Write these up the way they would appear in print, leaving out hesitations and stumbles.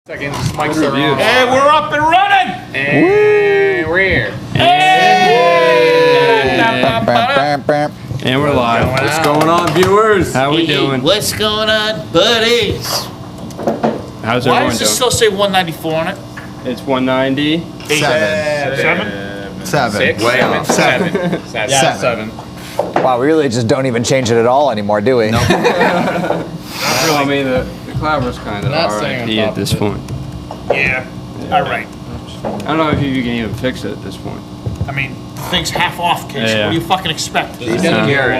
Seconds, mics are on. Hey, we're up and running! And we're here. And we're live. What's going on, viewers? How we doing? What's going on, buddies? How's Why everyone does it doing? still say 194 on it? It's 190. Seven. Six? Way Seven. off. Seven. Yeah, Seven. Wow, we really just don't even change it at all anymore, do we? I mean, the clapper's kind of Not staying on RIP top at this of it. point. Yeah. All right. I don't know if you can even fix it at this point. I mean, the thing's half off, kids. Yeah. What do you fucking expect? He didn't hear it.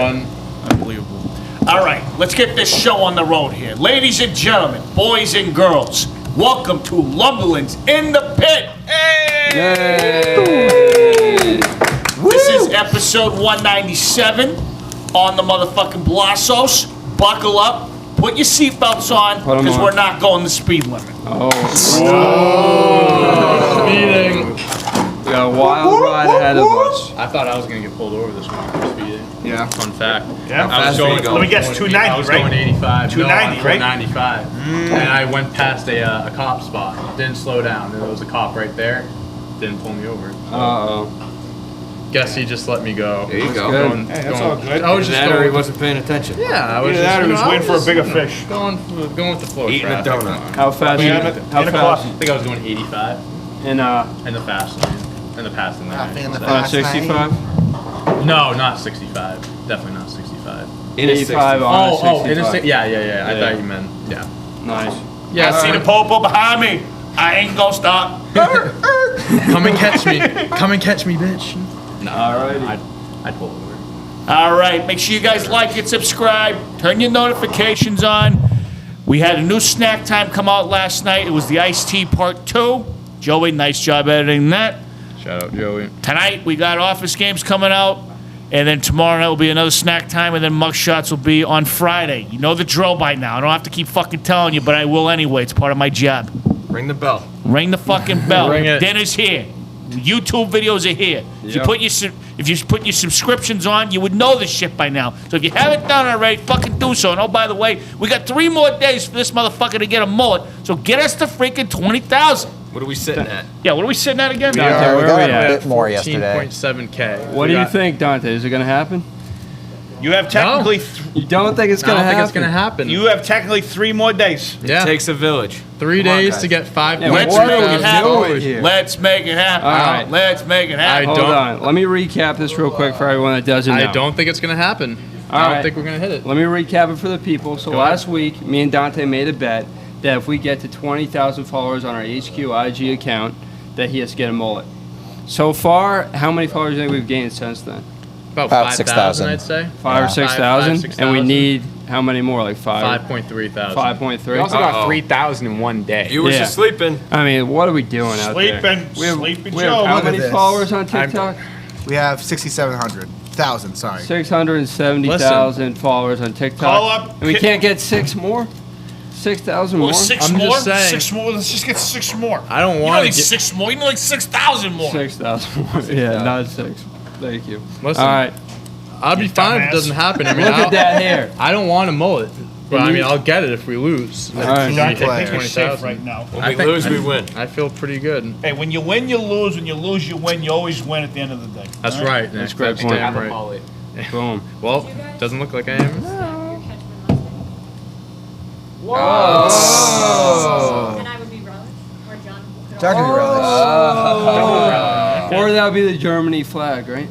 Unbelievable. All right, let's get this show on the road here. Ladies and gentlemen, boys and girls, welcome to Lumberland's in the Pit. Yay! This is episode 197 on the motherfucking Blassos. Buckle up, put your seatbelts on, Put 'em because on. we're not going the speed limit. Oh, Speeding. we got a wild ride ahead of us. I thought I was going to get pulled over this morning for speeding. Yeah. Fun fact. Yeah. I was going, Let me guess, going- 290, I was right? going 85. 290, no, right? 95. And I went past a cop spot. Didn't slow down. There was a cop right there. Didn't pull me over. Uh-oh. Guess he just let me go. There you go. Good. Going, Hey, that's all good. I was just That or he going. wasn't paying attention. Yeah, I was Either just. that or he was waiting for a bigger fish. Going with the flow. Eating a traffic. donut. How fast? Yeah, you, but how in a fast? coffee. I think I was doing 85 In in the fast lane. In the passing lane. about 65? No, not 65. Definitely not 65. In a 85 on Oh, a 65. innocent. Yeah. I Yeah. thought you meant. Yeah. Nice. Yeah. I see the popo behind me. I ain't gonna stop. Come and catch me. Come and catch me, bitch. No. Alrighty. I'd pull over. All right, make sure you guys like it, subscribe, turn your notifications on. We had a new snack time come out last night. It was the iced tea part 2. Joey, nice job editing that. Shout out, Joey. Tonight we got office games coming out, and then tomorrow night will be another snack time, and then mug shots will be on Friday. You know the drill by now. I don't have to keep fucking telling you, but I will anyway. It's part of my job. Ring the bell. Ring the fucking bell. Ring it. Dinner's here. YouTube videos are here. If you Yep. put your subscriptions on, you would know this shit by now. So if you haven't done it already, fucking do so. And oh, by the way, we got 3 more days for this motherfucker to get a mullet. So get us to freaking 20,000. What are we sitting at? Yeah, what are we sitting at again? Dante, we where got are we a at? bit more yesterday. 14.7K. What do you think, Dante? Is it going to happen? You have technically, You don't think it's I going to don't think happen? it's gonna happen. you have technically 3 more days. yeah. Takes a village. 3 Come on, days guys. to get 5. Yeah, Let's what make are it we happen. doing here? Let's make it happen. All right. Let's make it happen. Hold don't- on. Let me recap this real quick for everyone that doesn't know. I don't think it's gonna happen. I All don't right. think we're gonna hit it. Let me recap it for the people. So Go last week, me and Dante made a bet that if we get to 20,000 followers on our HQ IG account, that he has to get a mullet. So far, how many followers do you think we've gained since then? About 5,000, 6,000. I'd say. 5 or Yeah. 6,000? 5,000, And we 6,000. need how many more? Like 5.3 thousand. 5.3? We also got Uh-oh. 3,000 in one day. Viewers Yeah. are sleeping. I mean, what are we doing out there? Sleeping We have Joe. how Look at many this. followers on TikTok? We have 6,700,000. Sorry. 670,000 followers on TikTok. Call up- And we can't get 6 more? 6,000 more? Well, 6 I'm more? just saying. 6 more? Let's just get 6 more. I don't You want need to get. 6 more. You need like 6,000 more. 6,000 more. Yeah, not 6. Thank you. Listen, All right. I'll be fine if dumbass. it doesn't happen. I mean, Look at that hair. I don't want a mullet, but I And mean, you- I'll get it if we lose. All right. Team I think player. you're safe right now. When I we think- lose, we win. I feel pretty good. Hey, when you win, you lose. When you lose, you win. You always win at the end of the day. That's All right. That's Nick. great That's point. damn Have a right. mullet. Boom. Well, doesn't look like I am. And I would be relish, or John. John can be relish. Or that would be the Germany flag, right?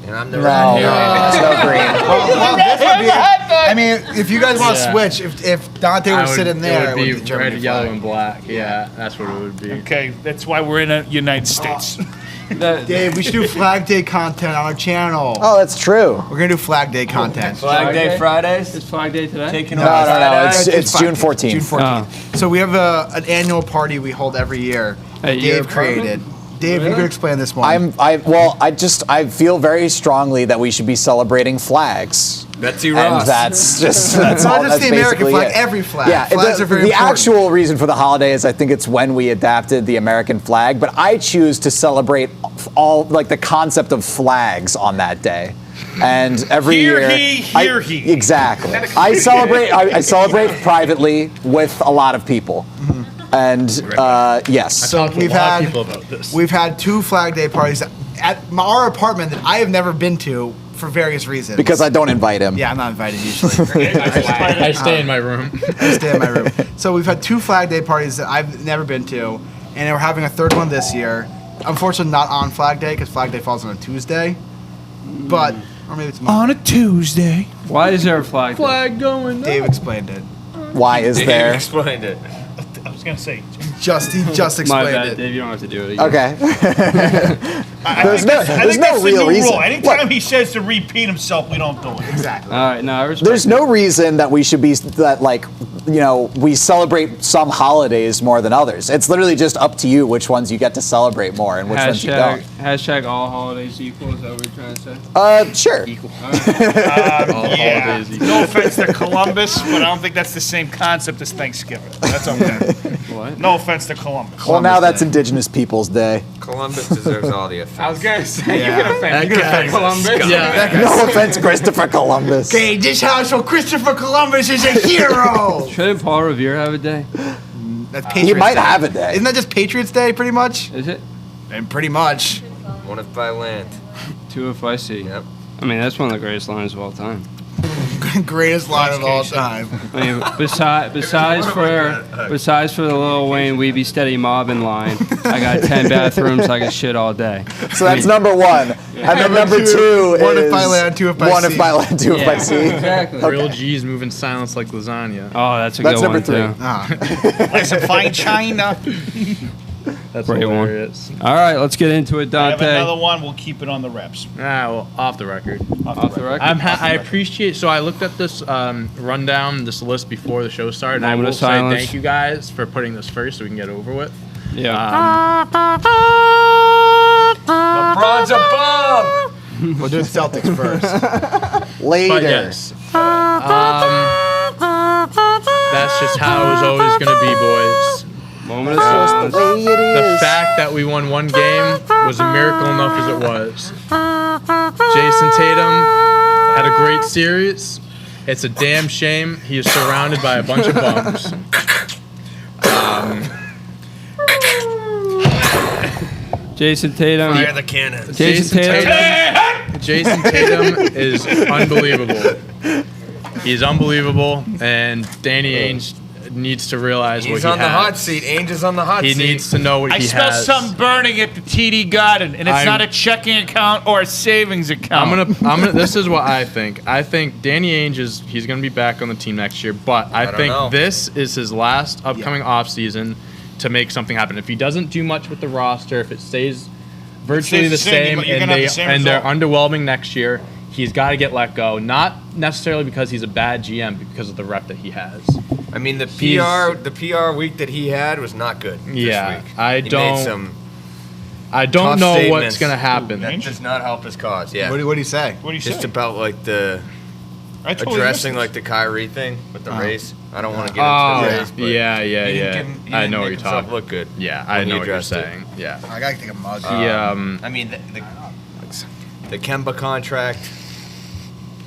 And I'm the No, red here. it's no green. Well, this would be. I mean, if you guys want to switch, if Dante I would sit in there, it would be Germany red, yellow, flag. and black. Yeah, that's what it would be. Okay, that's why we're in the United States. That- Dave, we should do Flag Day content on our channel. Oh, that's true. We're gonna do Flag Day content. Flag Day Fridays. It's Flag Day today? Taking No, over no, no. Fridays. It's June June 14th. 14th. So we have an annual party we hold every year. At your Dave created. Dave, you Really? could explain this one. I feel very strongly that we should be celebrating flags. Betsy And Ross. that's just Not all. just That's the American basically flag, it. every flag. Yeah, Flags are very the important. actual reason for the holiday is I think it's when we adapted the American flag, but I choose to celebrate all like the concept of flags on that day. And every Hear year, he, hear he. Exactly. I celebrate. I celebrate privately with a lot of people. And yes, So Talked to a lot of people about this. we've had 2 Flag Day parties at our apartment that I have never been to for various reasons. because I don't invite him. Yeah, I'm not invited usually. I stay in my room. I stay in my room. So we've had 2 Flag Day parties that I've never been to, and we're having a 3rd one this year. Unfortunately, not on Flag Day because Flag Day falls on a Tuesday, but or maybe it's Monday. On a Tuesday. Why is there a flag? Flag going. Dave explained it. Why is Dave there? explained it. I was gonna say. He just My explained bad, it. Dave. You don't have to do it again. Okay. I There's think no- that's- I there's think no that's real the new reason. rule. Anytime Look. he says to repeat himself, we don't do it. Exactly. All right, no, I respect. There's no reason that we should be that like, we celebrate some holidays more than others. It's literally just up to you which ones you get to celebrate more and which ones you don't. Hashtag all holidays equal. Is that what you're trying to say? Sure. Yeah. No offense to Columbus, but I don't think that's the same concept as Thanksgiving. That's okay. What? No offense to Columbus. Well, now that's Day. Indigenous Peoples Day. Columbus deserves all the offense. I was gonna say Yeah. you can offend Columbus. Yeah. No offense, Christopher Columbus. Okay, this house for Christopher Columbus is a hero. Shouldn't Paul Revere have a day? That's He Patriots might Day. have a day. Isn't that just Patriots Day, pretty much? Is it? And pretty much. One if by land. 2 if I see. Yep. I mean, that's one of the greatest lines of all time. Greatest line of all time. I mean, besides for the Lil Wayne "We Be Steady" mobbing line, I got 10 bathrooms. I can shit all day. So that's number 1. And then number 2 is 1 if by land, 2 if by one sea. if by land, 2 if by sea. Exactly. Real G's move in silence like lasagna. Oh, that's a That's good number one 3. too. Ah. Like some fine china. That's Great one. hilarious. All right, let's get into it, I have Dante. another one. We'll keep it on the reps. Well, off the record. Off the record. I appreciate. So I looked at this rundown, this list before the show started, and I Moment will of say silence. thank you guys for putting this first so we can get over with. Yeah. LeBron's a bum! We'll do the Celtics first. Later. But yes, that's just how it was always going to be, boys. Moment of silence. Way it The is. fact that we won one game was a miracle enough as it was. Jason Tatum had a great series. It's a damn shame he is surrounded by a bunch of bums. Jason Tatum. Fire the cannons. Jason Tatum. Jason Tatum is unbelievable. He's unbelievable, and Danny Ainge needs to realize what He's he on the has. hot seat. Ainge is on the hot He seat. needs to know what I he smell has. something burning at the TD Garden, and it's not a checking account or a savings account. I'm gonna. This is what I think. I think Danny Ainge he's gonna be back on the team next year, but I don't think know. this is his last upcoming offseason to make something happen. If he doesn't do much with the roster, if it stays virtually stays the the same, same, you're and gonna have the same they're result. underwhelming next year, he's got to get let go. Not necessarily because he's a bad GM, but because of the rep that he has. I mean, the He's- PR week that he had was not good. Yeah, this week. I He don't- Made some I don't tough know statements what's gonna happen. That does not help his cause. Yeah. What do you say? What do you Just say? about like the I totally addressing missed like the Kyrie thing with the race. I don't want to get Oh, into the race. But yeah. he didn't I make know what you're himself talking. Look good. Yeah, I when he know what you're addressed it. saying. Yeah. I gotta take a mug. I mean, the Kemba contract,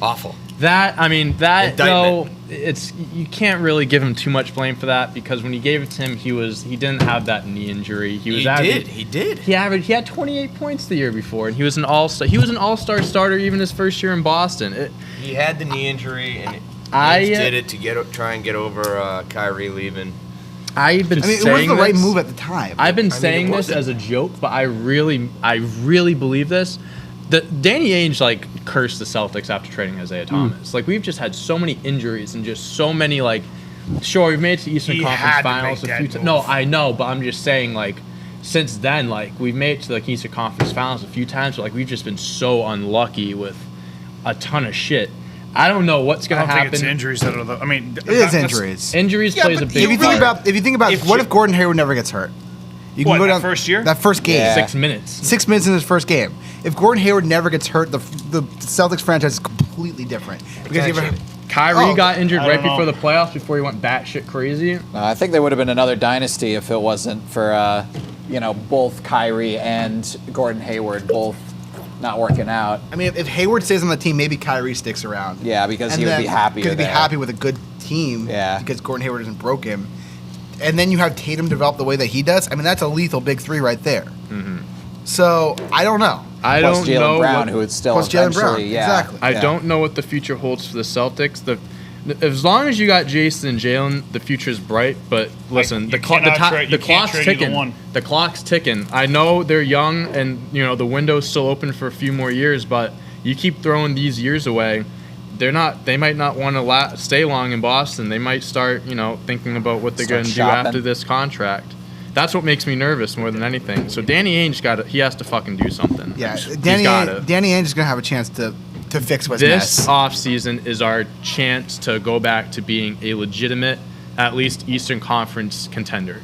awful. That Indictment. though, it's you can't really give him too much blame for that because when you gave it to him, he didn't have that knee injury. He did. He had 28 points the year before, and he was an all-star. He was an all-star starter even his first year in Boston. He had the knee injury, and I Ainge did it to try and get over Kyrie leaving. I've been I mean, it saying was the right this- move at the time. I've been it saying this wasn't. as a joke, but I really believe this. Danny Ainge cursed the Celtics after trading Isaiah Thomas. Like we've just had so many injuries and just so many sure we've made it to Eastern He Conference had to Finals make a few that times. No, move. I know, but I'm just saying since then we've made it to the Eastern Conference Finals a few times, but we've just been so unlucky with a ton of shit. I don't know what's I gonna don't happen. think it's injuries that are the. I mean, It is injuries. Injuries plays a big If you think part. about, If what you- if Gordon Hayward never gets hurt? You What, go that down first year? That first game. Yeah. 6 minutes. 6 minutes in his first game. If Gordon Hayward never gets hurt, the Celtics franchise is completely different. Because you ever, Kyrie Oh, got injured I right don't know. before the playoffs before he went batshit crazy. I think there would have been another dynasty if it wasn't for both Kyrie and Gordon Hayward both not working out. I mean, if Hayward stays on the team, maybe Kyrie sticks around. Yeah, because And he would then- be happier Because he'd be there. happy with a good team. Yeah. Because Gordon Hayward isn't broke him. and then you have Tatum develop the way that he does, I mean, that's a lethal big three right there. So, I don't know. I Plus don't Jaylen know. Brown, who would still Plus Jaylen Brown, eventually, yeah. exactly. I Yeah. don't know what the future holds for the Celtics. As long as you got Jason and Jalen, the future's bright. But listen, you cannot trade- you the can't clock's trade either ticking. one. The clock's ticking. I know they're young, and the window's still open for a few more years. But you keep throwing these years away, they might not want to stay long in Boston. They might start thinking about what they're Start going to do shopping. after this contract. That's what makes me nervous more than anything. So Danny Ainge he has to fucking do something. Yeah, He's Danny gotta. Ainge is going to have a chance to fix what's This mess. offseason is our chance to go back to being a legitimate, at least Eastern Conference contender.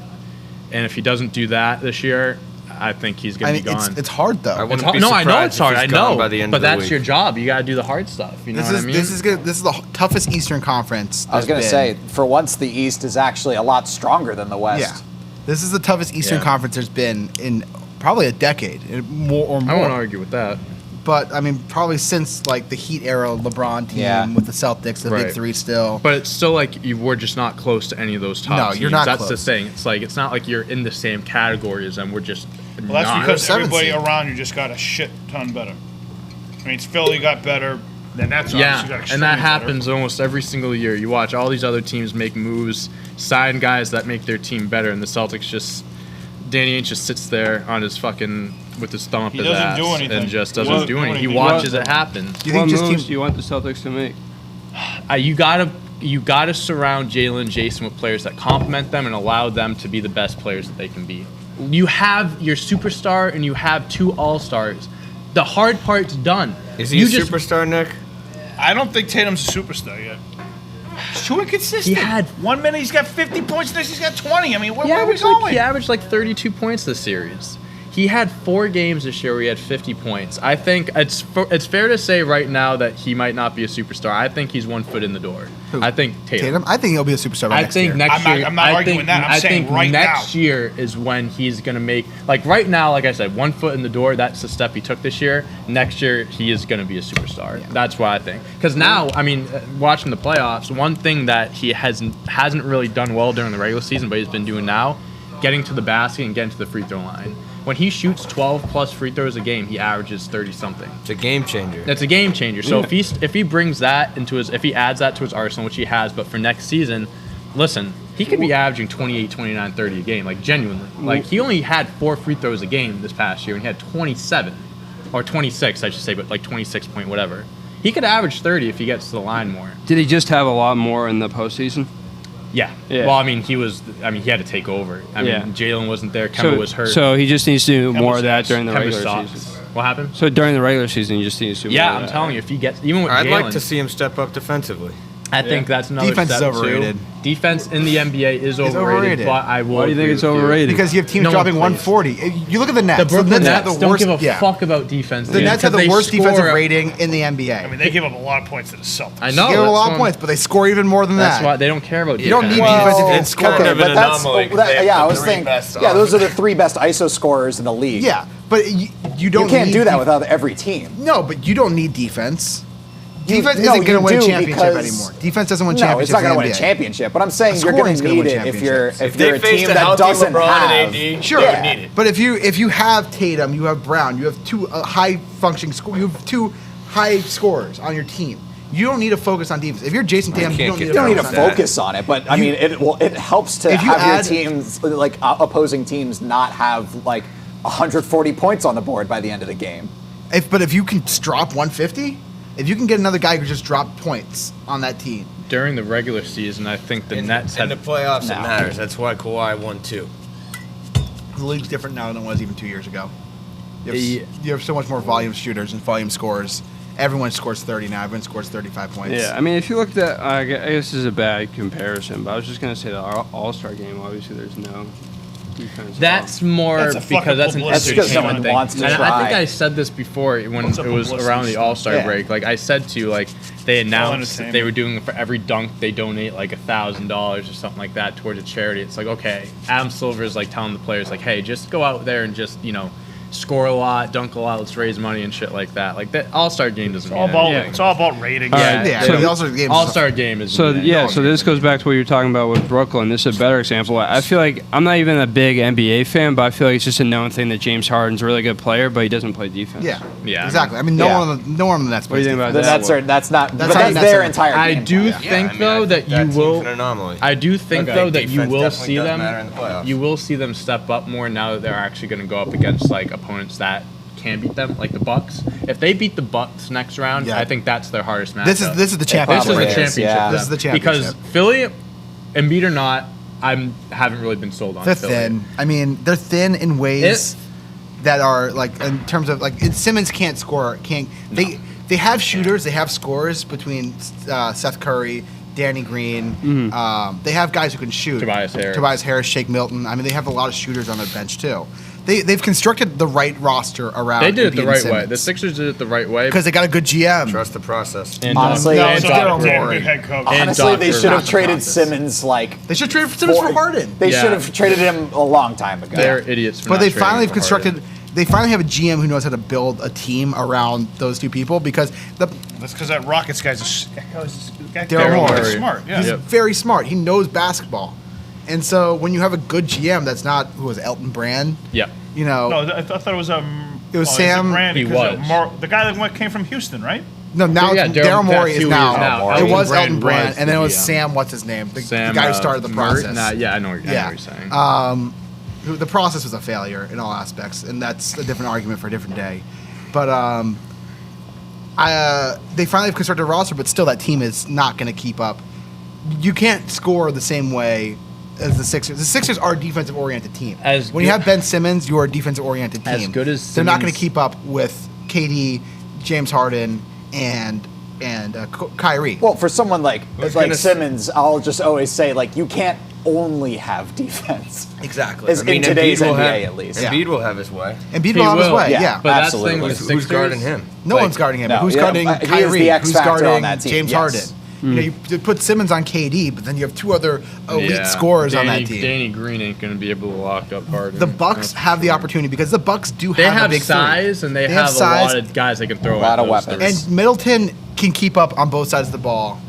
And if he doesn't do that this year, I think he's I going mean, to be gone. it's hard, though. I wouldn't Hard- be no, I know surprised it's if hard. he's I gone know, by the end but of the that's week. your job. You got to do the hard stuff. You know This what is I mean? this is good. This is the toughest Eastern Conference. I was going to there's say, for once, the East is actually a lot stronger than the West. been. Yeah, this is the toughest Eastern Yeah. Conference there's been in probably a decade, more or I won't more. argue with that. But I mean, probably since like the Heat era LeBron team Yeah. with the Celtics, the Right. Big Three still. But it's still like we're just not close to any of those top No, teams. you're not That's the close. thing. It's not like you're in the same category as them. We're just Well, that's not. because Seventh everybody seed. around you just got a shit ton better. I mean, Philly got better. Then that's obviously got Yeah, extremely and that better. happens almost every single year. You watch all these other teams make moves, sign guys that make their team better, and the Celtics Danny Ainge just sits there on his fucking with his thumb up He his doesn't ass do anything. and just He doesn't doesn't do do anything. He anything. watches it happen. Do you What think just moves team? do you want the Celtics to make? You gotta surround Jalen and Jason with players that complement them and allow them to be the best players that they can be. You have your superstar and you have two all-stars. The hard part's done. Is he a superstar, Nick? I don't think Tatum's a superstar yet. He's too inconsistent. He had- 1 minute he's got 50 points, next he's got 20. I mean, where He are we averaged, going? he averaged like 32 points this series. He had 4 games this year where he had 50 points. I think it's fair to say right now that he might not be a superstar. I think he's 1 foot in the door. Who? I think Tatum. I think he'll be a superstar by I next think year. next year. I'm not I arguing think, that. I'm I saying think right next now. year is when he's gonna make right now. Like I said, 1 foot in the door. That's the step he took this year. Next year he is gonna be a superstar. That's what I think. Because now, I mean, watching the playoffs, one thing that he hasn't really done well during the regular season, but he's been doing now, getting to the basket and getting to the free throw line. When he shoots 12 plus free throws a game, he averages 30 something. It's a game changer. That's a game changer. So if he brings that if he adds that to his arsenal, which he has, but for next season, listen, he could be averaging 28, 29, 30 a game, like genuinely. Like he only had 4 free throws a game this past year, and he had 27 or 26, I should say, but like 26 point whatever. He could average 30 if he gets to the line more. Did he just have a lot more in the postseason? Yeah. Yeah. Well, I mean, he had to take over. I Yeah. mean, Jalen wasn't there. Kemba was hurt. So he just needs to do more of that sucks. during the Kemba regular sucks. season. What happened? So during the regular season, you just need to do Yeah, more of I'm that. telling you, if he gets even with I'd Jalen, like to see him step up defensively. I think that's another Defense is step overrated. Too. Defense in the NBA is overrated, overrated. but I will. Why do you think agree it's with you. overrated? Because you have teams No one dropping plays. 140. You look at the Nets. The Brooklyn Nets have Nets the don't worst, give a yeah. fuck about defense. The dude, Nets have because the they worst score defensive a- rating in the NBA. I mean, they give up a lot of points to the Celtics. I know. They give a that's lot why- of points, but they score even more than That's that. why they don't care about. You don't need defense. defense if you It's score. kind of an anomaly. 'cause they have yeah, I the was three thinking. best Yeah, those are the offense. 3 best ISO scorers in the league. Yeah, but you don't. You can't need do that without every team. No, but you don't need defense. You- Defense no, isn't going you to win a do championship because- anymore. Defense doesn't win No, championships. it's not going to in win the a NBA. championship. But I'm saying you're going Scoring's to gonna need win it if you're championships. If they you're a faced team a that healthy doesn't LeBron have. and AD, Sure, they would need it. but if you have Tatum, you have Brown, you have 2 high functioning you have 2 high scorers on your team. You don't need to focus on defense. If you're Jason Tatum, you can't don't get need You to don't need to focus on focus on it, but I mean, it helps to If you have add- your teams, like opposing teams, not have like 140 points on the board by the end of the game. But if you can drop 150, if you can get another guy who just dropped points on that team, During the regular season, I think the In Nets in had. the playoffs, it No. matters. That's why Kawhi won 2. the league's different now than it was even 2 years ago. You have, Yeah. you have so much more volume shooters and volume scorers. Everyone scores 30 now. Everyone scores 35 points. Yeah, I mean, if you look at, I guess this is a bad comparison, but I was just gonna say the All-Star game. Obviously, there's no defense. at That's all. more That's a fucking because that's an publicity That's because no entertainment one thing. wants to And I try. think I said this before when What's a it was publicity around the stunt? All-Star Yeah. break. Like I said to they announced that they entertainment. were doing for every dunk they donate like $1,000 or something like that towards a charity. It's like, okay, Adam Silver is like telling the players like, hey, just go out there and just score a lot, dunk a lot, let's raise money and shit like that. Like that All-Star game doesn't mean anything. It's all about ratings. Yeah, So- the All-Star game. All-Star game is So so this goes back to what you're talking about with Brooklyn. This is a better example. I feel like I'm not even a big NBA fan, but I feel like it's just a known thing that James Harden's a really good player, but he doesn't play defense. Yeah, exactly. I mean, no one on the Nets. What do you think about The that? Nets are. That's not. That's But not that's their Nets. entire. I game do plan. think though that you team's will. an anomaly. I do think though that you Defense will definitely see does them. matter in the playoffs. You will see them step up more now that they're actually going to go up against like opponents that can beat them, like the Bucks. If they beat the Bucks next round, Yeah. I think that's their hardest matchup. This is the This championship. is the Probably is, championship. yeah. for This is them. the championship. Because Philly, Embiid or not, haven't really been sold on. They're Philly. thin. I mean, they're thin in ways that are like in terms of like Simmons can't score. They have shooters. They have scorers between Seth Curry, Danny Green. They have guys who can shoot. Tobias Harris, Shake Milton. I mean, they have a lot of shooters on their bench too. They've constructed the right roster around. They did it Embiid the and right way. Simmons. The Sixers did it the right way. Because they got a good GM. Trust the process. And, Honestly, That and was Daryl a Morey. good head coach. And Honestly, they Doctor should have Not the traded process. Simmons like. They should trade Simmons for Harden. They Yeah. should have traded him a long time ago. they're idiots. For But not they trading finally have for constructed. Harden. They finally have a GM who knows how to build a team around those two people because That's because that Rockets guy's Daryl Morey. smart. Yeah. he's Yep. very smart. He knows basketball, and so when you have a good GM, that's not who was it, Elton Brand. Yeah. You know, No, I thought it was It was Sam- Brand He because was. the guy that came from Houston, right? no, now Yeah, it's Daryl- Daryl Morey that's is who he is now. now. It Elton was Brand Elton Brand, was and then it the was GM. Sam. What's his name? The Sam, guy who started the Mert? process. Nah, yeah, I know what Yeah. you're saying. The process was a failure in all aspects, and that's a different argument for a different day. But they finally have constructed a roster, but still that team is not going to keep up. You can't score the same way as the Sixers. The Sixers are a defensive-oriented team. When you have Ben Simmons, you're a defensive-oriented team. As good as they're not going Simmons- to keep up with KD, James Harden, and Kyrie. Well, for someone like gonna s- Simmons, I'll just always say like you can't only have defense. Exactly. As in today's Embiid will NBA, have- at least. Yeah. Embiid will have his way. Embiid will have his way. Yeah. But that's the absolutely. thing with the Who's Sixers. guarding him? No Like, one's guarding him. no, Who's yeah, guarding he is the Kyrie? X Who's factor on guarding that team, James yes. Harden? You know, you put Simmons on KD, but then you have two other elite Yeah. scorers on Danny- that team. Danny Green ain't going to be able to lock up Harden. The Bucks have the opportunity because the Bucks do They have a have big size, three. and they have have a size. lot of guys they can throw A lot at of those weapons. threes. And Middleton can keep up on both sides of the ball.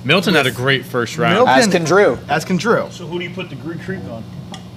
Milton had a great first round. Middleton- As can Drew. As can Drew. So who do you put the Greek Freak on?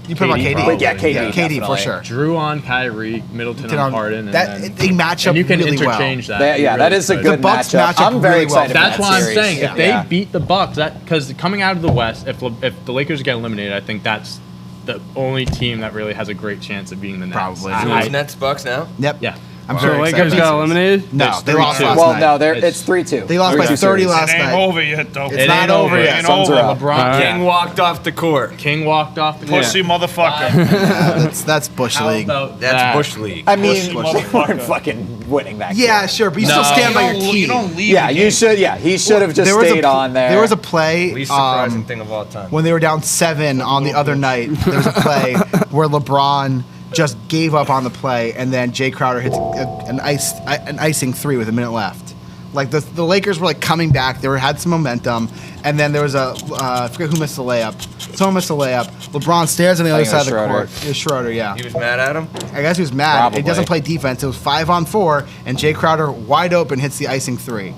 You put him on KD KD. probably. Yeah, KD, KD for definitely. sure. Drew on Kyrie, Middleton Can on on- Harden, and that- then, they match up and you can really well. interchange that. That- You yeah, that really is a could. good The Bucks matchup. match up I'm very really well. excited. for That's that why I'm series. saying if they Yeah. beat the Bucks, because coming out of the West, if the Lakers get eliminated, I think that's the only team that really has a great chance of being the Nets. Probably. So it's Nets Bucks now? Yep. Yeah. I'm So very Lakers excited. got eliminated? No, It's they lost 3-2. last Well, night. no, It's- it's 3-2. They lost by 3-2 30 series. last It ain't night. over yet, though. It's It not ain't over over yet. yet. Suns are up. LeBron King walked off the court. King walked off the Pussy motherfucker. That's Bush How League. about That's that? Bush League. I mean, Pussy we're motherfucker. fucking winning that Yeah, game. sure, but you No. still stand by your You team. don't leave Yeah, the you game. should. Yeah, he should have just There was a stayed pl- on there. There was a play Least surprising thing of all time. when they were down 7 on the other night. There was a play where LeBron just gave up on the play, and then Jay Crowder hits an icing 3 with a minute left. Like the Lakers were like coming back. They had some momentum, and then there was I forget who missed the layup. Someone missed the layup. LeBron stares on the other think it side of was the Schroeder. court. It was Schroeder, yeah. He was mad at him? I guess he was mad. Probably. He doesn't play defense. It was 5-on-4, and Jay Crowder wide open hits the icing 3.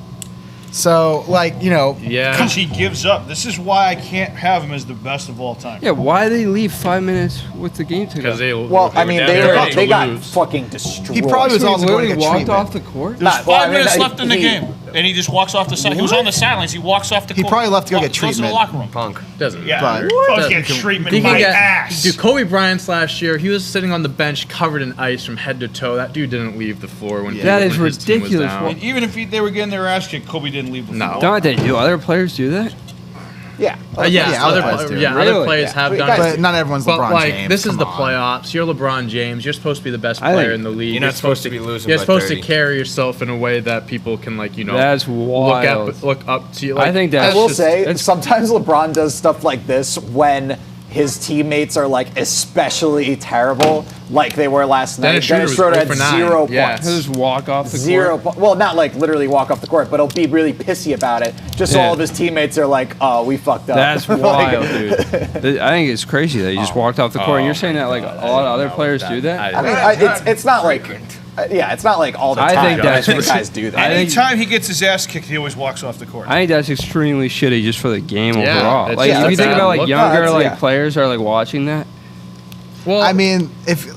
So, like, you know, Yeah. Because he gives up. This is why I can't have him as the best of all time. Yeah, why did they leave 5 minutes with the game to go? Because they Well, I mean, down they there were, to they got lose. fucking destroyed. He probably was So he also going to literally get walked treatment. off the court? There's Not- well, 5 I mean, minutes he- left in the game, and he just walks off the side. He was on the sidelines. He walks off the He court. probably left to go get Goes to the treatment. locker room. Punk. Doesn't Yeah, But- Goes get treatment He my can get, ass. dude, Kobe Bryant last year, he was sitting on the bench covered in ice from head to toe. That dude didn't leave the floor when That is when his team was ridiculous. down. Well, And even if they were getting their ass kicked, Kobe didn't leave the No. floor. Don't they do? Other players do that? Yeah. Yeah, Yeah, other other players do. other Really? players Yeah. have But done guys- it. But not everyone's But LeBron like, James. this is Come the on. playoffs. You're LeBron James. You're supposed to be the best I player think- in the league. You're not supposed to be losing You're by supposed 30. to carry yourself in a way that people can, like, you know, That's wild. look up to you. Like, I think I that's will just- say, that's- sometimes LeBron does stuff like this when his teammates are like especially terrible, like they were last night. Dennis Schroeder had was 0 for 9. 0 Yeah. points. He'll just walk off the Zero. court. Well, not like literally walk off the court, but he'll be really pissy about it. Just so Yeah. all of his teammates are like, "Oh, we fucked up." That's Like, wild, dude. I think it's crazy that he just walked off the court. And you're saying that like a lot of other players do that? I mean, it's not like, it's not like all the I time. think that's- but guys do that. I think- Anytime he gets his ass kicked, he always walks off the court. I think that's extremely shitty just for the game Yeah, overall. it's Like just if you a think bad about like look. younger No, like yeah. players are like watching that. Well, I mean, if You know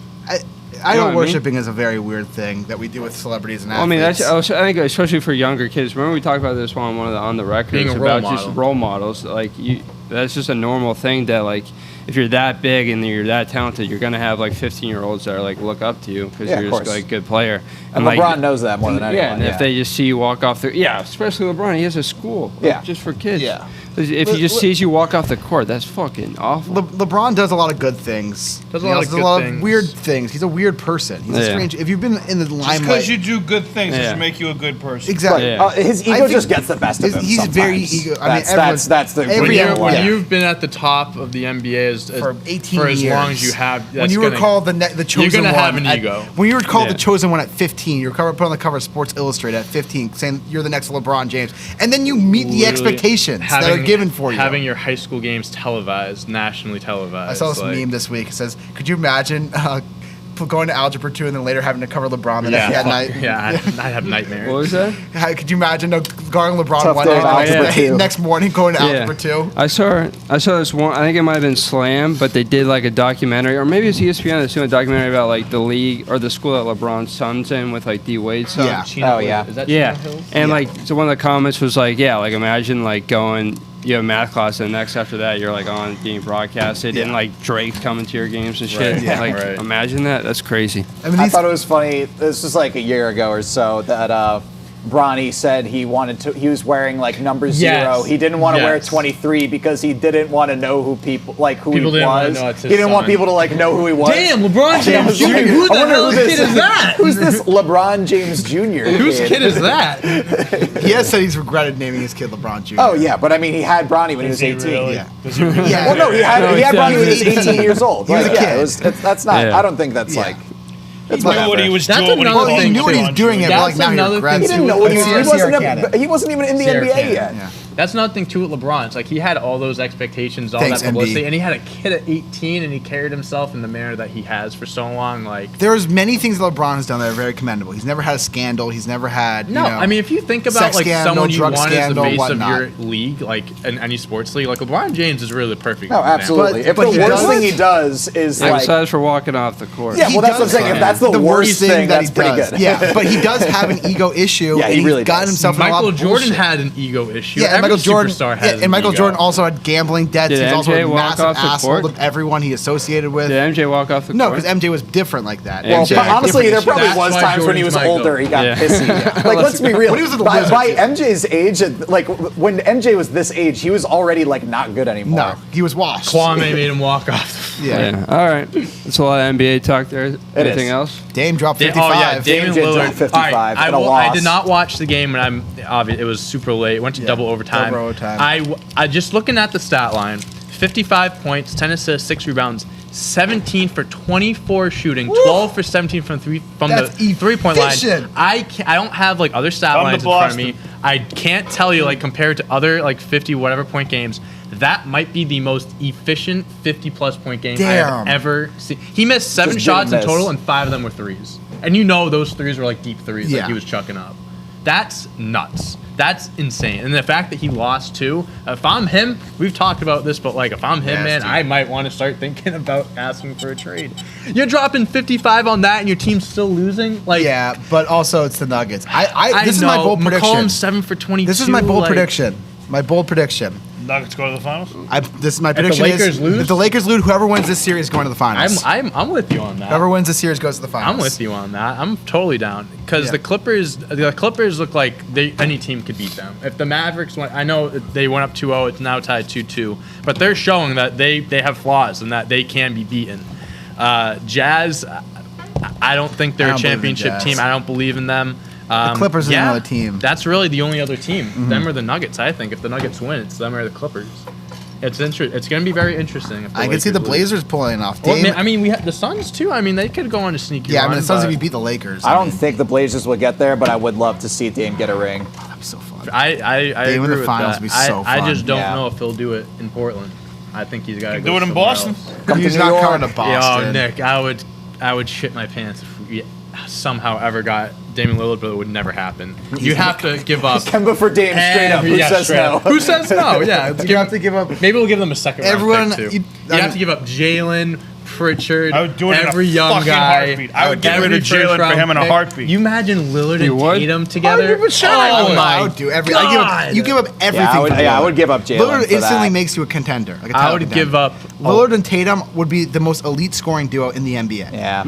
idol what I mean? worshiping is a very weird thing that we do with celebrities and Well, I mean, athletes. that's. I think especially for younger kids. Remember we talked about this on one of the on the records Being a role about just model. role models. Like you, that's just a normal thing that like if you're that big and you're that talented, you're gonna have like 15-year-olds that are like look up to you because Yeah, of you're just course. like a good player. And like, LeBron knows that more than anyone. Yeah, and if they just see you walk off the especially LeBron, he has a school. Like, Yeah. just for kids. Yeah. If he just sees you walk off the court, that's fucking awful. LeBron does a lot of good things. Does a He lot also of good things. weird things. He's a weird person. He's a Yeah. strange. If you've been in the Just limelight, because you do good things Yeah. doesn't make you a good person. exactly. Yeah. his I ego think just gets the best of him. he's very sometimes. ego. I mean, that's the every when, real everyone- when one. you've been at the top of the NBA for 18 for as years. long as you have, When that's you were gonna- called the chosen gonna one, have an at- ego. when you were called Yeah. the chosen one at 15, you were put on the cover of Sports Illustrated at 15, saying you're the next LeBron James, and then you meet the Literally expectations that are given for you. having your high school games televised, nationally televised. I saw this like- meme this week. It says, "Could you imagine going to algebra 2 and then later having to cover LeBron the next night?" Yeah, I have nightmares. What was that? Could you imagine guarding LeBron Tough one day day, of and algebra next, two. next morning going to algebra 2? I saw this one. I think it might have been Slam, but they did like a documentary, or maybe it's ESPN that's doing a documentary about like the league or the school that LeBron's son's in with like D Wade's son. Yeah. Chino- Oh, yeah. Is that Yeah, Chino Hills? and like so one of the comments was like, yeah, like imagine like going. You have math class, and next after that, you're like on getting broadcasted, and Yeah. like Drake's coming to your games and shit. Right, yeah. Like, right. imagine that. That's crazy. I mean, I these, thought it was funny. This was like a year ago or so that Bronny said he was wearing like number 0. Yes. He didn't want to wear Yes. 23 because he didn't want to know who people People he didn't wanna was. know it's He his didn't want son. people to like know who he was. Damn, LeBron James Jr. I was like, Who the I wonder hell who kid this is that? Who's this LeBron James Jr. Whose kid is that? he has said he's regretted naming his kid LeBron Jr. Oh yeah, but I mean he had Bronny when he was Does he 18. really? Yeah. Does he really? Yeah. Well, no, he had Bronny when he was 18 years old. He was a Like, yeah, kid. that's not. Yeah. I don't think that's Yeah. like. He It's knew what he whatever. was That's doing when he another called he him knew what he was LeBron doing, Jr. it, but like That's now he another regrets thing. He it. didn't know what he Sierra Cannon. he wasn't even in the Sierra NBA Cannon. yet. Yeah. That's another thing too with LeBron. It's like he had all those expectations, all Thanks, that publicity, MB. and he had a kid at 18, and he carried himself in the manner that he has for so long. Like, There's many things that LeBron has done that are very commendable. He's never had a scandal. He's never had no, you know, I mean, if you think about sex like scandal, someone you drug want as the scandal, face whatnot. of your league, like in any sports league, like LeBron James is really the perfect. No, example. absolutely. But- If but the he worst does- thing he does is Like, like, besides for walking off the court. yeah, He well, that's what I'm does saying. If that's the worst thing, that's pretty does. good. Yeah, but he does have an ego issue. Yeah, he and really he's gotten does. himself in a lot Michael of Jordan bullshit. had an ego issue. Yeah, and Every Michael Jordan. superstar has Yeah, an and Michael ego. Jordan also had gambling debts. Did He's also MJ a walk massive off the asshole court? to everyone he associated with. Did MJ walk off the No, court? because MJ was different like that. Well, MJ but had Honestly, there different probably issues. That's was why times when he was Jordan's older, he got Yeah. pissy. Like, let's be real. When he was with the by Wizards. MJ's age, like when MJ was this age, he was already like not good anymore. No, he was washed. Kwame made him walk off. Yeah. Yeah. All right. That's a lot of NBA talk there. Anything is. else? Dame dropped Oh 55. yeah, Damian Dame Lillard. dropped 55 All right, and a I loss. did not watch the game, and it was super late. Went to double overtime. double overtime. I just looking at the stat line: 55 points, 10 assists, 6 rebounds, 17 for 24 shooting, 12 for 17 from That's the 3-point line. efficient. I don't have like other stat Come to lines in front of me. Boston. I can't tell you like compared to other like 50 whatever point games. That might be the most efficient 50-plus point game Damn. I've ever seen. He missed 7 Just shots in didn't total, miss. and 5 of them were threes. And you know those threes were like deep threes Yeah. that he was chucking up. That's nuts. That's insane. And the fact that he lost too. If I'm him, we've talked about this, but like if I'm him, man, Nasty. I might want to start thinking about asking for a trade. You're dropping 55 on that, and your team's still losing. Like, Yeah, but also it's the Nuggets. I This is know. my bold prediction. McCollum's 7 for 22. This is my bold like, prediction. My bold prediction. Nuggets go to the finals. This is my the prediction. Lakers lose? If the Lakers lose, whoever wins this series is going to the finals. I'm with you on that. Whoever wins this series goes to the finals. I'm with you on that. I'm totally down because Yeah. the Clippers look like any team could beat them. If the Mavericks went, I know they went up 2-0. It's now tied 2-2, but they're showing that they have flaws and that they can be beaten. Jazz, I don't think they're I a don't believe in the championship Jazz. team. I don't believe in them. Clippers are another team. That's really the only other team. Them or the Nuggets. I think if the Nuggets win, it's them or the Clippers. It's It's going to be very interesting. If I can see the Blazers pulling off. Well, I mean, we have the Suns too. I mean, they could go on a sneaky. Yeah, I run, mean, the Suns but if you beat the Lakers. I don't think the Blazers will get there, but I would love to see Dame get a ring. That'd be so fun. I Dame in agree the with finals that. would be so I fun. just don't Yeah. know if he'll do it in Portland. I think he's got to Do it in Boston. Come He's to New not York. coming to Boston. Yeah, Nick, I would shit my pants if we somehow ever got Damian Lillard, but it would never happen. You have to give up. Kemba for Dame, straight up. Who Yeah, says straight no? up. Who says no? Yeah, You have to give up. maybe we'll give them a second Everyone- round pick too. you- You have to give up Jalen, Pritchard, I would do it every in a young fucking guy. heartbeat. I would get rid every of Jalen for first-round him in a pick. heartbeat. You imagine Lillard You and would? Tatum together? 100% I would, my I would do every. God. You give up everything. I for would Lillard. give up Jalen Lillard for instantly that. makes you a contender. Like a I title would contender. give up. Lillard and Tatum would be the most elite scoring duo in the NBA. Yeah.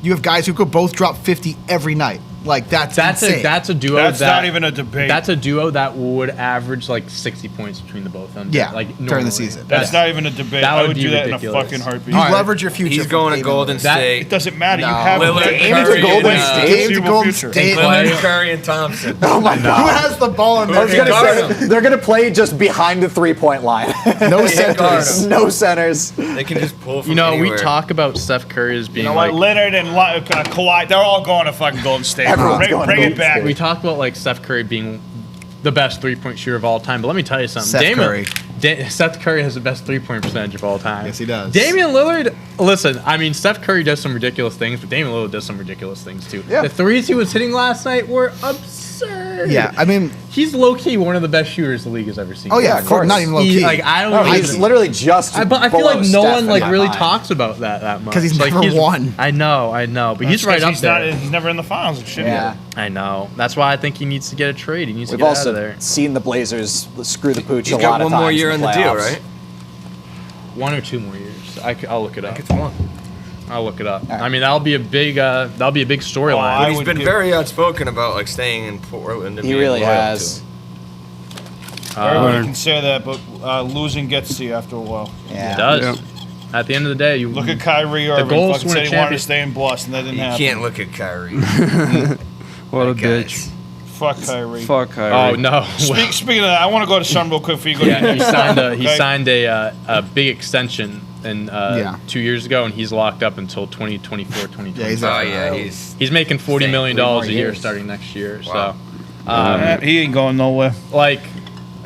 You have guys who could both drop 50 every night. Like that's insane. That's a duo. That's that, not even a debate. That's a duo that would average like 60 points between the both of them. Yeah, like during the normally. season. That's not even a debate. That I would would be do that ridiculous. in a fucking heartbeat. You All right. leverage your future. He's for going to David Golden Lillard. That- It State. doesn't matter. No. You have Lillard, a Dame's Curry, a Golden and, State. Dame's a foreseeable Golden future. State. Leonard, Curry, and Thompson. Oh my Who God. has the ball in I was their gonna hands? say they're gonna play just behind the 3-point line. No can't guard centers. him. No centers. They can just pull from You know, anywhere. we talk about Steph Curry as being You know like what? Leonard and Kawhi, they're all going to fucking Golden State. Everyone's Bring, going to bring it Golden back. State. we talk about like Steph Curry being the best 3-point shooter of all time, but let me tell you something. Seth Curry. Seth Curry has the best 3-point percentage of all time. Yes, he does. Damian Lillard, listen, I mean, Steph Curry does some ridiculous things, but Damian Lillard does some ridiculous things too. Yeah. The threes he was hitting last night were absurd. Yeah, I mean, He's low-key one of the best shooters the league has ever seen. oh yeah, of course. not even low He, key. like, I don't No, even- he's literally just. but I feel below like no Steph one in like my really mind. talks about that much. 'Cause he's Like, never won. I know, but he's right up he's there. He's never in the finals and shit. Yeah. I know. That's why I think he needs to get a trade. He needs We've to get out of also there. seen the Blazers screw the pooch He's a got lot of one times more year in on the the deal, playoffs. right? 1 or 2 more years. I'll look it up. It's one. I'll look it up. right. I mean, that'll be a big storyline. I But he's would been give- very outspoken about like staying in Portland. and He being really loyal has. Everybody can say that, but losing gets to you after a while. Yeah. It does. At the end of the day, you Look at Kyrie Irving. goal is Fucking to win said a he wanted champion- to stay in Boston. That didn't To. You happen. can't look at Kyrie. What a That bitch. guy's- Fuck Kyrie. Fuck Kyrie. Oh no! Speaking of that, I want to go to some real quick for you. Go Yeah, to he signed a big extension in Yeah. 2 years ago, and he's locked up until 2024, 2025. Yeah, he's Oh out. yeah, he's He's making $40 million Three more a year years. starting next year. Wow. So, He ain't going nowhere. like,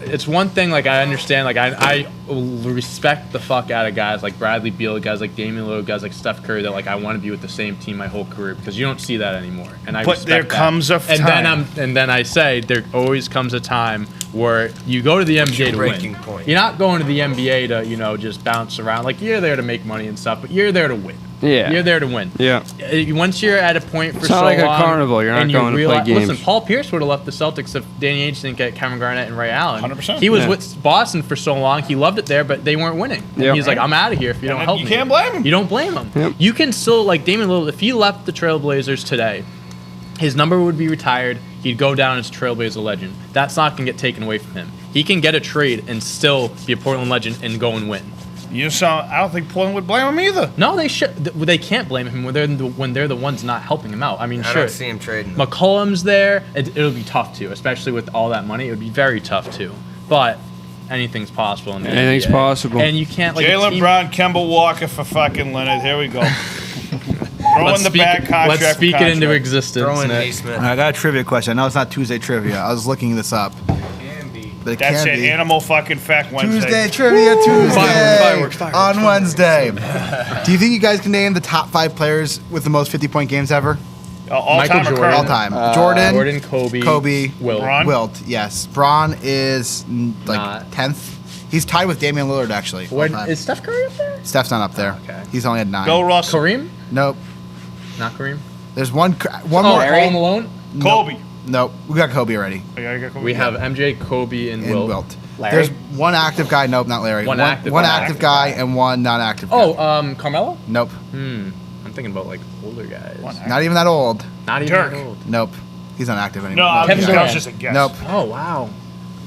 it's one thing. Like, I understand. Like, I respect the fuck out of guys like Bradley Beal, guys like Damian Lillard, guys like Steph Curry. That like I want to be with the same team my whole career because you don't see that anymore. And I But respect there that. comes a and time. then I say there always comes a time where you go to the NBA your to breaking win. point? You're not going to the NBA to just bounce around. Like you're there to make money and stuff, but you're there to win. Yeah. You're there to win. Yeah. Once you're at a point for It's so not like a long, carnival. You're not and you going to play realize, games. Listen, Paul Pierce would have left the Celtics if Danny Ainge didn't get Kevin Garnett and Ray Allen. 100%. He was Yeah. with Boston for so long. He loved it there, but they weren't winning. And Yep. he's like, I'm out of here if you don't And help you me. can't blame him. You don't blame him. Yep. You can still, like Damian Lillard, if he left the Trailblazers today, his number would be retired. He'd go down as a Trailblazer legend. That's not going to get taken away from him. He can get a trade and still be a Portland legend and go and win. I don't think Portland would blame him either. No, they should. They can't blame him when they're the ones not helping him out. I mean, I sure. don't see him trading. McCollum's there. It'll be tough too, especially with all that money. It would be very tough too. But anything's possible in the Anything's NBA. possible. And you can't like a Jalen team- Brown, Kemba Walker for fucking Leonard. Here we go. Throw in Let's the speak, bad contract. let's speak it into contract. existence. Throw in Nick. Naismith. I got a trivia question. I know it's not Tuesday trivia. I was looking this up. Can be. But it That's can it. be. Animal fucking fact Wednesday. Tuesday trivia Tuesday Fireworks, on Wednesday. Do you think you guys can name the top 5 players with the most 50-point games ever? All Michael time or Jordan. current? All time. Jordan, Jordan, Kobe, Wilt. Bron? Wilt. Yes. Braun is Not. 10th. He's tied with Damian Lillard actually. all When, time. is Steph Curry up there? Steph's not up there. Okay. He's only at 9. Bill Russell. Kareem? Nope. Not Kareem. There's one Oh, more. Karl Malone. Kobe. Nope. We got Kobe already. We have MJ, Kobe, and And Wilt. Wilt. Larry? There's one active guy. Nope, not Larry. One active guy and one non-active guy. Oh, Carmelo. Nope. I'm thinking about like older guys. Not even that old. Not even Dirk. that old. Nope. He's not active anymore. No, I Kevin was Durant. just a guess. Nope. Oh wow.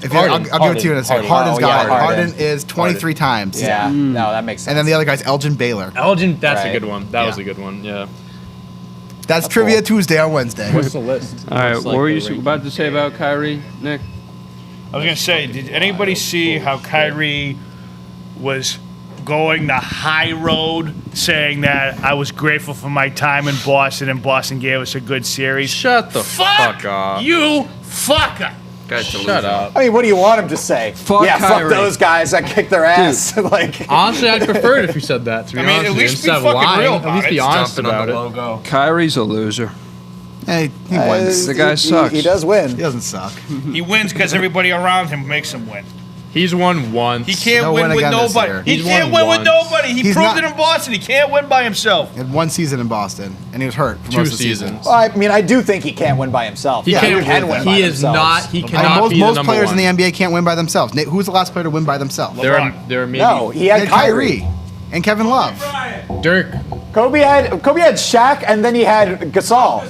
If you, Harden. I'll give it to you in a second. Harden. Harden's Oh, got yeah, it. Harden. Harden is 23 times. Yeah. No, that makes sense. And then the other guy's Elgin Baylor. Elgin, that's Right. a good one. That was Yeah. a good one. Yeah. That's Trivia Tuesday on Wednesday. What's the list? All right, What's, what like, were the you ranking? about to say about Kyrie, Nick? I was gonna say, did anybody see how Kyrie was going the high road, saying that I was grateful for my time in Boston, and Boston gave us a good series. Shut the fuck up. You fucker. Shut up. I mean, what do you want him to say? Fuck fuck Kyrie. those guys that kicked their ass. Like, Honestly, I'd prefer it if you said that. To be honest, at with you. least be Instead of fucking lying, real at about least it. be honest Jumping on about the it. logo. Kyrie's a loser. Hey, he wins. The guy sucks. He does win. He doesn't suck. He wins because everybody around him makes him win. He's won once. He can't No win win with again this year. nobody. He He's can't won win with once. nobody. He He's proved not- it in Boston. He can't win by himself. He had one season in Boston, and he was hurt for 2 most of the season. seasons. Well, I mean, I do think he can't win by himself. He Yeah, can't can win. win by He is themselves. not. He I mean, cannot be the most number players one. in the NBA can't win by themselves. Nate, who was the last player to win by themselves? There are LeBron. maybe No, he He had had Kyrie. Kyrie and Kevin Love. Dirk. Kobe had Shaq, and then he had Gasol.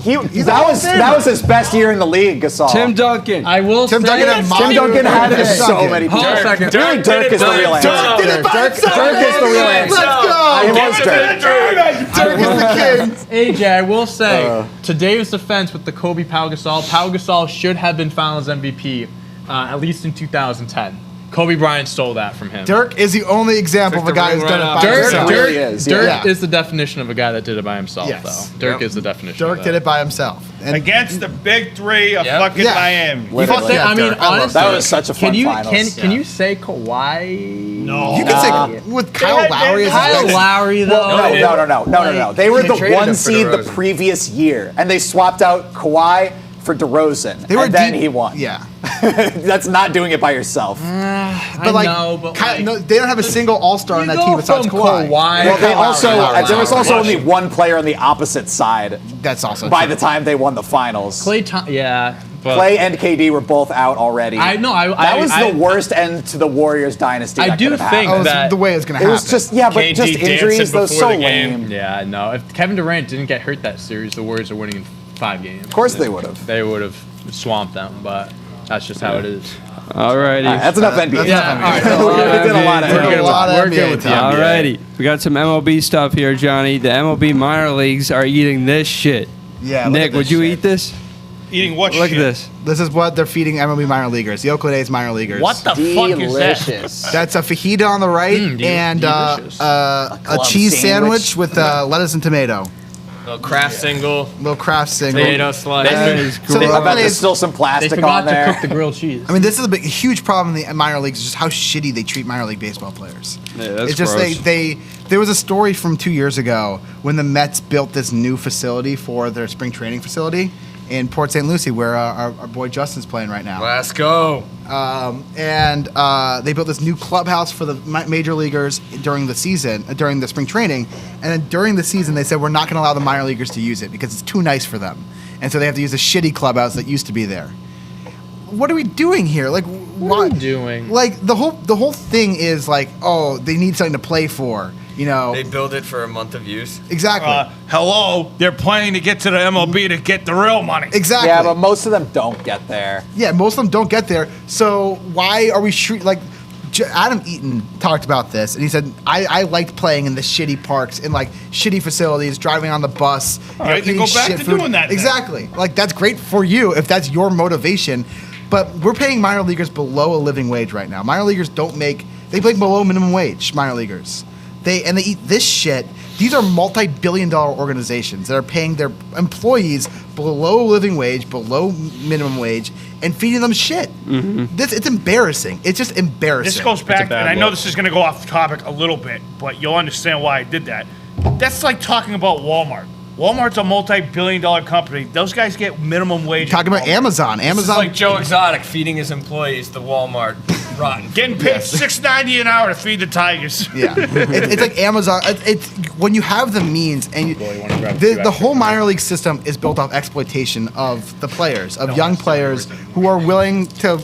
That was his best year in the league, Gasol. Tim Duncan. I will Tim say. Duncan had Tim Duncan had so many. Hold on a second. Really, Dirk is the real answer. Dirk did it by Dirk himself. is the real answer. Let's go. It was Dirk. Dirk is the king. AJ, I will say, to Dave's defense with the Kobe Pau Gasol should have been Finals MVP at least in 2010. Kobe Bryant stole that from him. Dirk is the only example of a guy who's done it by Dirk, himself. Dirk really is, Dirk yeah. is the definition of a guy that did it by himself, Yes. though. Dirk is the definition. Dirk of did that. it by himself. And Against the big three of Yep. fucking Yeah. Miami. Literally. Yeah, I mean, Dirk. I love honestly, That was such a fun can you finals. can you say Kawhi? No. you could say with Kyle Lowry as his Kyle next- Lowry though. No. They were They the traded one him for seed the DeRozan. previous year, and they swapped out Kawhi for DeRozan, They were and then deep- he won. Yeah. That's not doing it by yourself. I know, but Kyle, like, no, they don't have a single All-Star on that team besides Kawhi. Well, they Kyle Lowry, also Lowry, there was Lowry. also only one player on the opposite side That's also by true. the time they won the finals. yeah. But Clay and KD were both out already. I know. That was the worst end to the Warriors dynasty. I that do could have think Oh, happened. it's that- the way it's going to It happen. was just but KD just injuries. dancing Those before so the game. lame. Yeah, no. If Kevin Durant didn't get hurt that series, the Warriors are winning in 5 games. Of course they would have. They would have swamped them, but that's just how it is. Alrighty. That's enough NBA. Yeah, all right. We did a lot of We're NBA. a lot of We're good NBA with the talk. NBA. Alrighty. We got some MLB stuff here, Johnny. The MLB minor leagues are eating this shit. Yeah, look Nick, at this would you shit. eat this? Eating what Look shit? at this. This is what they're feeding MLB minor leaguers, the Oakland A's minor leaguers. What the fuck is that? Delicious. That's a fajita on the right and delicious. a club cheese sandwich. sandwich with lettuce and tomato. Little craft single. Little craft single. Tomato slice. That is So the gross. I bet Oakland there's A's, still some They plastic forgot on there. to cook the grilled cheese. I mean, this is a huge problem in the minor leagues, is just how shitty they treat minor league baseball players. Yeah, that's It's just gross. there was a story from 2 years ago when the Mets built this new facility for their spring training facility in Port St. Lucie, where our boy Justin's playing right now. Let's go. And they built this new clubhouse for the major leaguers during the season, during the spring training. And then during the season, they said, we're not going to allow the minor leaguers to use it because it's too nice for them. And so they have to use a shitty clubhouse that used to be there. What are we doing here? Like, What are we doing? Like, the whole thing is like, oh, they need something to play for, you know? They build it for a month of use. Exactly. Hello, they're playing to get to the MLB to get the real money. Exactly. Yeah, but most of them don't get there. Yeah, most of them don't get there. So why are we like? Adam Eaton talked about this, and he said, "I liked playing in the shitty parks, in like shitty facilities, driving on the bus, All right, then eating go back shit to food." doing that then. Exactly. Like that's great for you if that's your motivation, but we're paying minor leaguers below a living wage right now. Minor leaguers don't make; they make below minimum wage. Minor leaguers, they eat this shit. These are multi-billion-dollar organizations that are paying their employees below living wage, below minimum wage, and feeding them shit. It's embarrassing. It's just embarrassing. This goes back, bad and I know look. this is going to go off topic a little bit, but you'll understand why I did that. That's like talking about Walmart. Walmart's a multi-billion-dollar company. Those guys get minimum wage. Talking about Amazon. It's Amazon. like Joe Exotic feeding his employees the Walmart rotten. Getting paid $6.90 an hour to feed the Tigers. Yeah, it's like Amazon. It's when you have the means, and you wanna grab the 2 whole extra minor league system is built off exploitation of the players, of young players who are willing to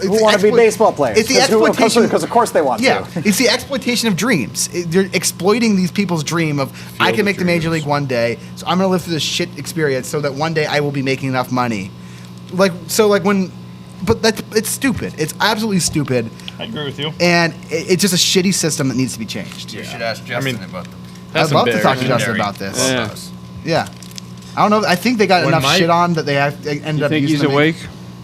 Who want to be baseball players? It's the exploitation Because of course they want Yeah, to. it's the exploitation of dreams. You're exploiting these people's dream of I can make the major league one day, so I'm gonna live through this shit experience so that one day I will be making enough money. But it's stupid. It's absolutely stupid, I agree with you. and it's just a shitty system that needs to be changed. You should ask Justin about them. I'd love to talk to Justin about this. Yeah. I don't know. I think they got When enough Mike- shit on that they ended You up think using he's them. awake?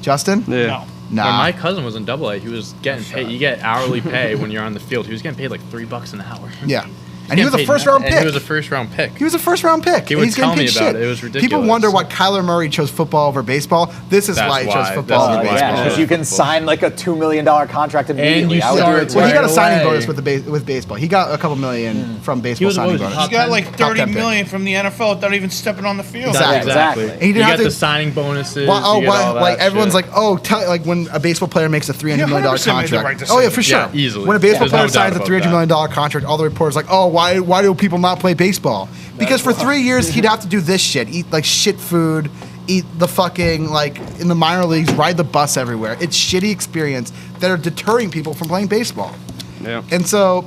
Justin? Yeah. No. Nah. When my cousin was in AA, he was getting paid. You get hourly pay when you're on the field. He was getting paid like $3 an hour. Yeah. And he was a Getting paid first-round nothing. pick. And he was a first-round pick. He was a first-round pick. He and would he's getting tell me paid about shit. it. It was People ridiculous. wonder why Kyler Murray chose football over baseball. This is That's why he chose why. football That's over why. baseball. Yeah, because you can sign like a $2 million contract immediately. you I would do start it too. Well, he got a Right signing away. bonus with baseball. He got a couple million from baseball was signing always bonus. top He's got 10. like Top 30 10 pick. million from the NFL without even stepping on the field. Exactly. Exactly. And he You didn't got have to. the signing bonuses. Well, you get all like that everyone's shit. like, like when a baseball player makes a $300 million 100% made the contract. right Oh yeah, decision. for sure. Yeah, easily. When a baseball There's no player doubt signs a about $300 that. million contract, all the reporters are like, oh, why do people not play baseball? Because for 3 years he'd have to do this shit, eat like shit food, eat the fucking like in the minor leagues, ride the bus everywhere. It's shitty experience that are deterring people from playing baseball. Yeah. And so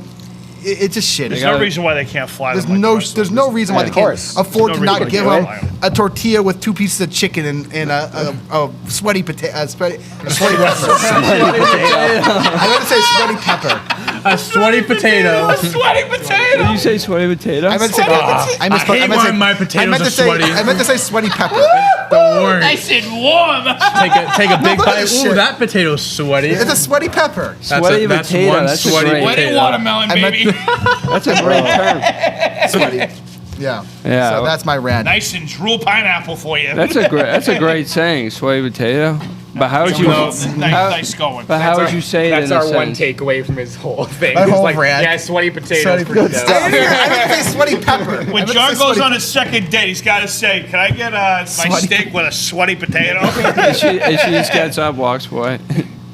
it's just shitty. There's no reason why they can't fly There's them. there's no reason why Yeah, they of can't course. afford There's to no not reason give why him they can't. a tortilla with 2 pieces of chicken and a sweaty potato. A sweaty pepper. I meant to say sweaty pepper. a sweaty potato. Sweaty potato. Did you say sweaty potato? I meant to say. I I hate when my potatoes meant are to say. sweaty. I meant to say sweaty pepper. The worst. I said warm. Take a big look at bite. this Ooh, shit. that potato's sweaty. It's a sweaty pepper. Sweaty that's potato, one that's a sweaty great- Wetty potato. watermelon, I meant- baby. That's a great term. Sweaty. Yeah. Yeah. So that's my rant. Nice and drool pineapple for you. That's a great saying, sweaty potato. But how would you? nice going. But how would you say it That's in a our one sentence? takeaway from his whole thing. My It was whole like, rant. yeah, sweaty potatoes. Sweaty pretty potatoes. dope. I meant to say sweaty pepper. I When meant to John say goes sweaty- on his second date, he's got to say, "Can I get my Sweaty- steak with a sweaty potato?" And she just gets up, walks away.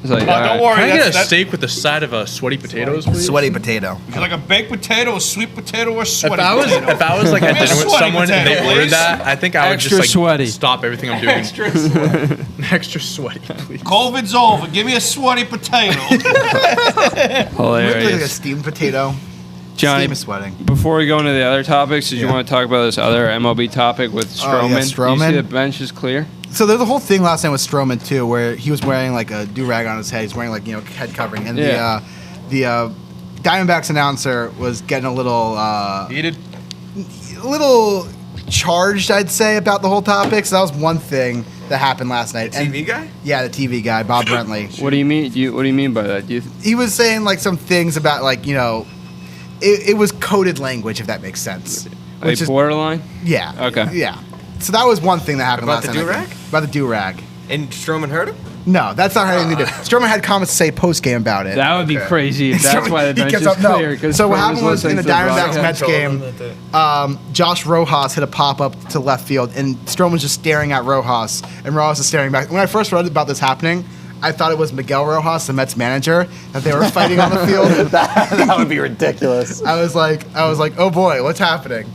It's like, Oh, all don't right. worry. Can I get a that's steak with the side of a sweaty potatoes, please? Sweaty potato. like a baked potato, a sweet potato, or sweaty If I was like at Give me a dinner with sweaty someone and they potato, ordered please. that, I think I would Extra just like sweaty. stop everything I'm doing. Extra sweaty, please. COVID's over. Give me a sweaty potato. Like a Hilarious. steamed potato. Johnny, Steam is sweating. before we go into the other topics, did you Yeah. want to talk about this other MLB topic with Oh, Stroman? yeah, Do you Stroman. see the bench is clear? So there's a whole thing last night with Stroman too, where he was wearing like a do-rag on his head. He's wearing like head covering, and Yeah. the Diamondbacks announcer was getting a little Heated. charged, I'd say, about the whole topic. So that was one thing that happened last night. And- TV guy? Yeah, the TV guy, Bob Brentley. What do you mean? What do you mean by that? Do you He was saying like some things about like it was coded language, if that makes sense. like Which is borderline? yeah. Okay. Yeah. So that was one thing that happened About last the night. I think. do-rag? About the do-rag. And Stroman heard him? No, that's not anything to do. Stroman had comments to say post game about it. That would be crazy if that's why the bench is clear. 'cause So what Stroman's happened was in the listening to Diamondbacks broadcast. Mets game, Josh Rojas hit a pop up to left field, and Stroman was just staring at Rojas, and Rojas is staring back. When I first read about this happening, I thought it was Miguel Rojas, the Mets manager, that they were fighting on the field. That would be ridiculous. I was like, oh boy, what's happening?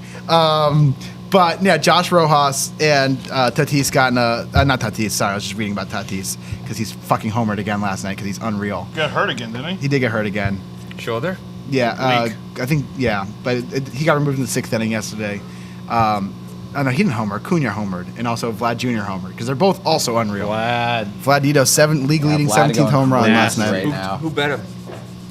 But yeah, Josh Rojas and Tatis got in a not Tatis. Sorry, I was just reading about Tatis because he's fucking homered again last night because he's unreal. Got hurt again, didn't he? He did get hurt again. Shoulder? Yeah, Weak. I think but he got removed in the 6th inning yesterday. Oh no, he didn't homer. Cunha homered, and also Vlad Jr. homered because they're both also unreal. Vladito, league leading Vlad 17th going home run last nasty night. right now. Who bet him?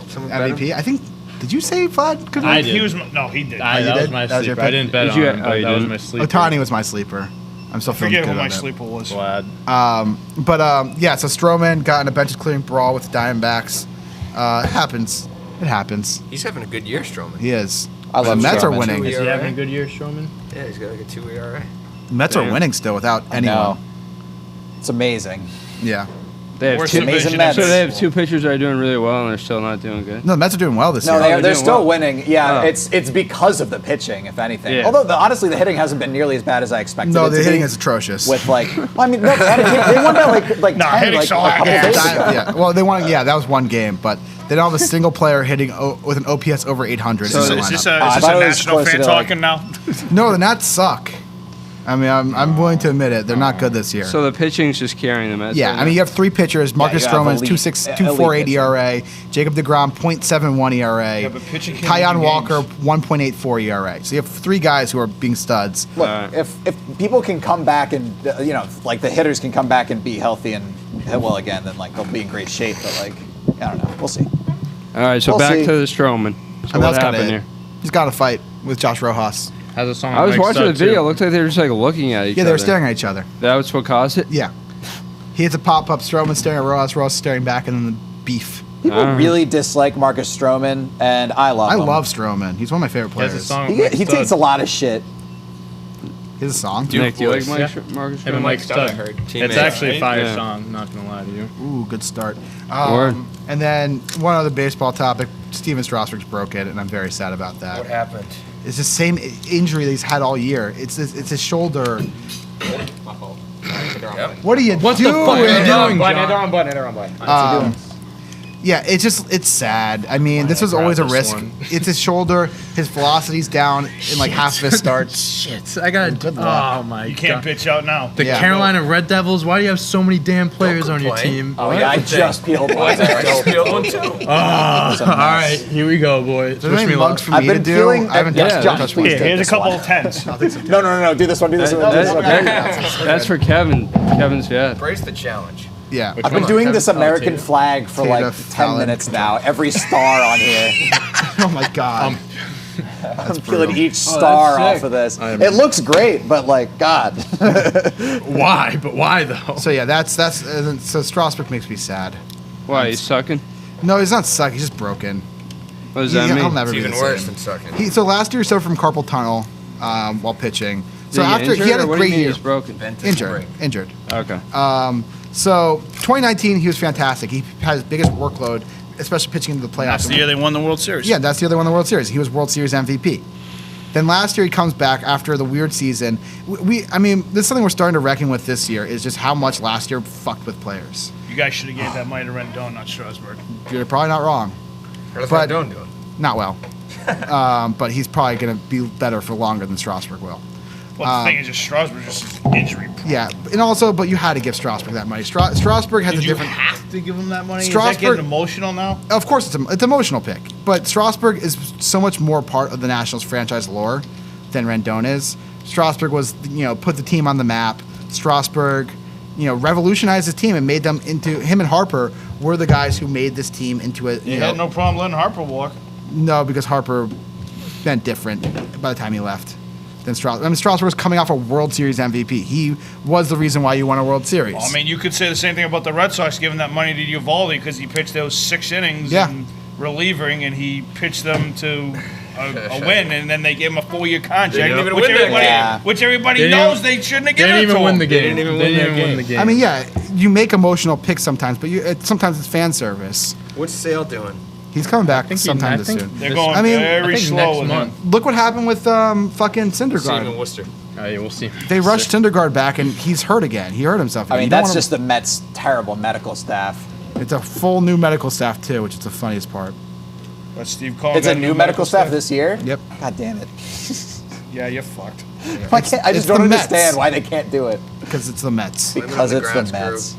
Someone bet him? MVP. I think. Did you say Vlad? Could I win? did. He was no, he did. That you was did? my That was your sleeper. I pick? didn't bet Did on you- him, oh, but you that was didn't? my sleeper. Otani was my sleeper. I'm still feeling Forget good who my about it. sleeper was. Glad. Yeah, so Stroman got in a benches clearing brawl with the Diamondbacks. It happens. It happens. He's having a good year, Stroman. He is. I love the Mets are Stroman. winning. Is he ERA? having a good year, Stroman? Yeah, he's got like a 2 ERA. The Mets are Damn. winning still without anyone. No. It's amazing. Yeah. They have Worst two, Amazing division Mets. so in they have baseball. 2 pitchers that are doing really well, and they're still not doing good. No, the Mets are doing well this No, year. they're doing still well. winning. Yeah, Oh. it's because of the pitching, if anything. Yeah. Although honestly, the hitting hasn't been nearly as bad as I expected. No, it the to hitting be. is atrocious. With like, I mean, no, they won by like No, 10 hitting's like so a hard. couple Yeah, days Di- ago. yeah. Well, they won. Yeah, that was one game, but they don't have a single player hitting with an OPS over 800 So in the Is this lineup. a, I is this thought a it was national closer fan to, like- talking now? No, the Nats suck. I mean, I'm willing to admit it. They're not good this year. So the pitching's just carrying the Mets. Yeah, right I mean, you have 3 pitchers. Marcus you have Stroman's elite- 2.48 elite ERA. Jacob DeGrom, 0.71 ERA. Yeah, but pitching can't Tyon win Walker, games. 1.84 ERA. So you have 3 guys who are being studs. Look, Alright. if people can come back and like the hitters can come back and be healthy and hit well again, then like they'll be in great shape. But like, I don't know. We'll see. All right, so We'll back see. to the Stroman. So And what that's kinda happened it. here? He's got a fight with Josh Rojas. Has a song. I was mixed watching up, the video. too. It looked like they were just like looking at each other. Yeah, they were staring at each other. That was what caused it? Yeah. He hits a pop-up. Stroman staring at Ross. Ross staring back, and then the beef. People really dislike Marcus Stroman, and I love him. I love Stroman. He's one of my favorite He has a players. song. He takes a lot of shit. He has a song. Nick, do you like voice. Marcus Him and Stroman? Mike Stud, I Stud. heard. It's Teammates, actually a right? fire Yeah. song. Not gonna lie to you. Ooh, good start. Word. And then one other baseball topic. Steven Strasburg's broke it, and I'm very sad about that. What happened? It's the same injury that he's had all year. It's his shoulder. My fault. What are you What the doing? fuck are you doing, Button, John? Um, yeah, it's sad. I mean, this was always a this risk. one. It's his shoulder. His velocity's down in like half of his starts. Shit, I got. Good luck. Oh my You can't god. pitch out now. The Yeah. Carolina Red Devils. Why do you have so many damn players on your complain. team? Oh yeah, I just peeled one. I just feel one too. All right, here we go, boys. Is there any mugs for me I've to been do? feeling. I haven't yes, Josh, touched please Here, take here's a this couple one. of tens. No, do this one. Do this one. Do this one. That's for Kevin. Kevin's, yeah. Brace the challenge. Yeah. I've been doing this American Tatum. flag for like Tatum, 10 Fallon. minutes now. Every star on here. Oh my god. I'm feeling each star that's off sick. of this. It looks great, but like, God. Why? But why though? So yeah, that's so Strasburg makes me sad. Why, he's sucking? No, he's not suck. He's just broken. What does that He'll mean? never It's be even the worse same. than sucking. So last year he suffered from carpal tunnel while pitching. So Did he get after he injured, had a or what do you great mean year. he's broken? Injured. Okay. So 2019 he was fantastic. He had his biggest workload, especially pitching into the playoffs. That's the year they won the World Series. Yeah, that's the other one in the World Series. He was World Series MVP. Then last year he comes back after the weird season. I mean, this is something we're starting to reckon with this year is just how much last year fucked with players. You guys should have gave that money to Rendon, not Strasburg. You're probably not wrong. How's But- Rendon doing? Not well. But he's probably going to be better for longer than Strasburg will. Well, the thing is, just Strasburg just is injury prone. Yeah, and also, but you had to give Strasburg that money. Strasburg has Did a you different. have to give him that money? Is that Strasburg- getting emotional now? Of course, it's an emotional pick, but Strasburg is so much more part of the Nationals franchise lore than Rendon is. Strasburg was, put the team on the map. Strasburg, revolutionized his team and made them into. Him and Harper were the guys who made this team into a. He had no problem letting Harper walk. No, because Harper meant different by the time he left than Strasburg. I mean, Strasburg was coming off a World Series MVP. He was the reason why you won a World Series. Well, I mean, you could say the same thing about the Red Sox giving that money to Uvalde because he pitched those 6 innings Yeah. and relieving, and he pitched them to a win, and then they gave him a 4-year contract, They didn't even which win that everybody, game. Yeah. which everybody They didn't knows even- they shouldn't have They given didn't it to even win him. the game. didn't even They win didn't that even win game. the game. I mean, yeah, you make emotional picks sometimes, but sometimes it's fan service. What's Sale doing? He's coming back I sometime think soon. They're this- going I mean, very I think slow next with month. him. Look what happened with fucking See him in Syndergaard. Worcester. Oh, yeah, we'll see. They rushed Syndergaard back, and he's hurt again. He hurt himself. I again. mean, You don't that's wanna- just the Mets' terrible medical staff. It's a full new medical staff too, which is the funniest part. But Steve Cohen It's got a new medical staff this year? Yep. God damn it. Yeah, you're fucked. Why can't, I it's just don't the Mets. understand why they can't do it. Because it's the Mets. Blame it Because on it's the grounds Mets.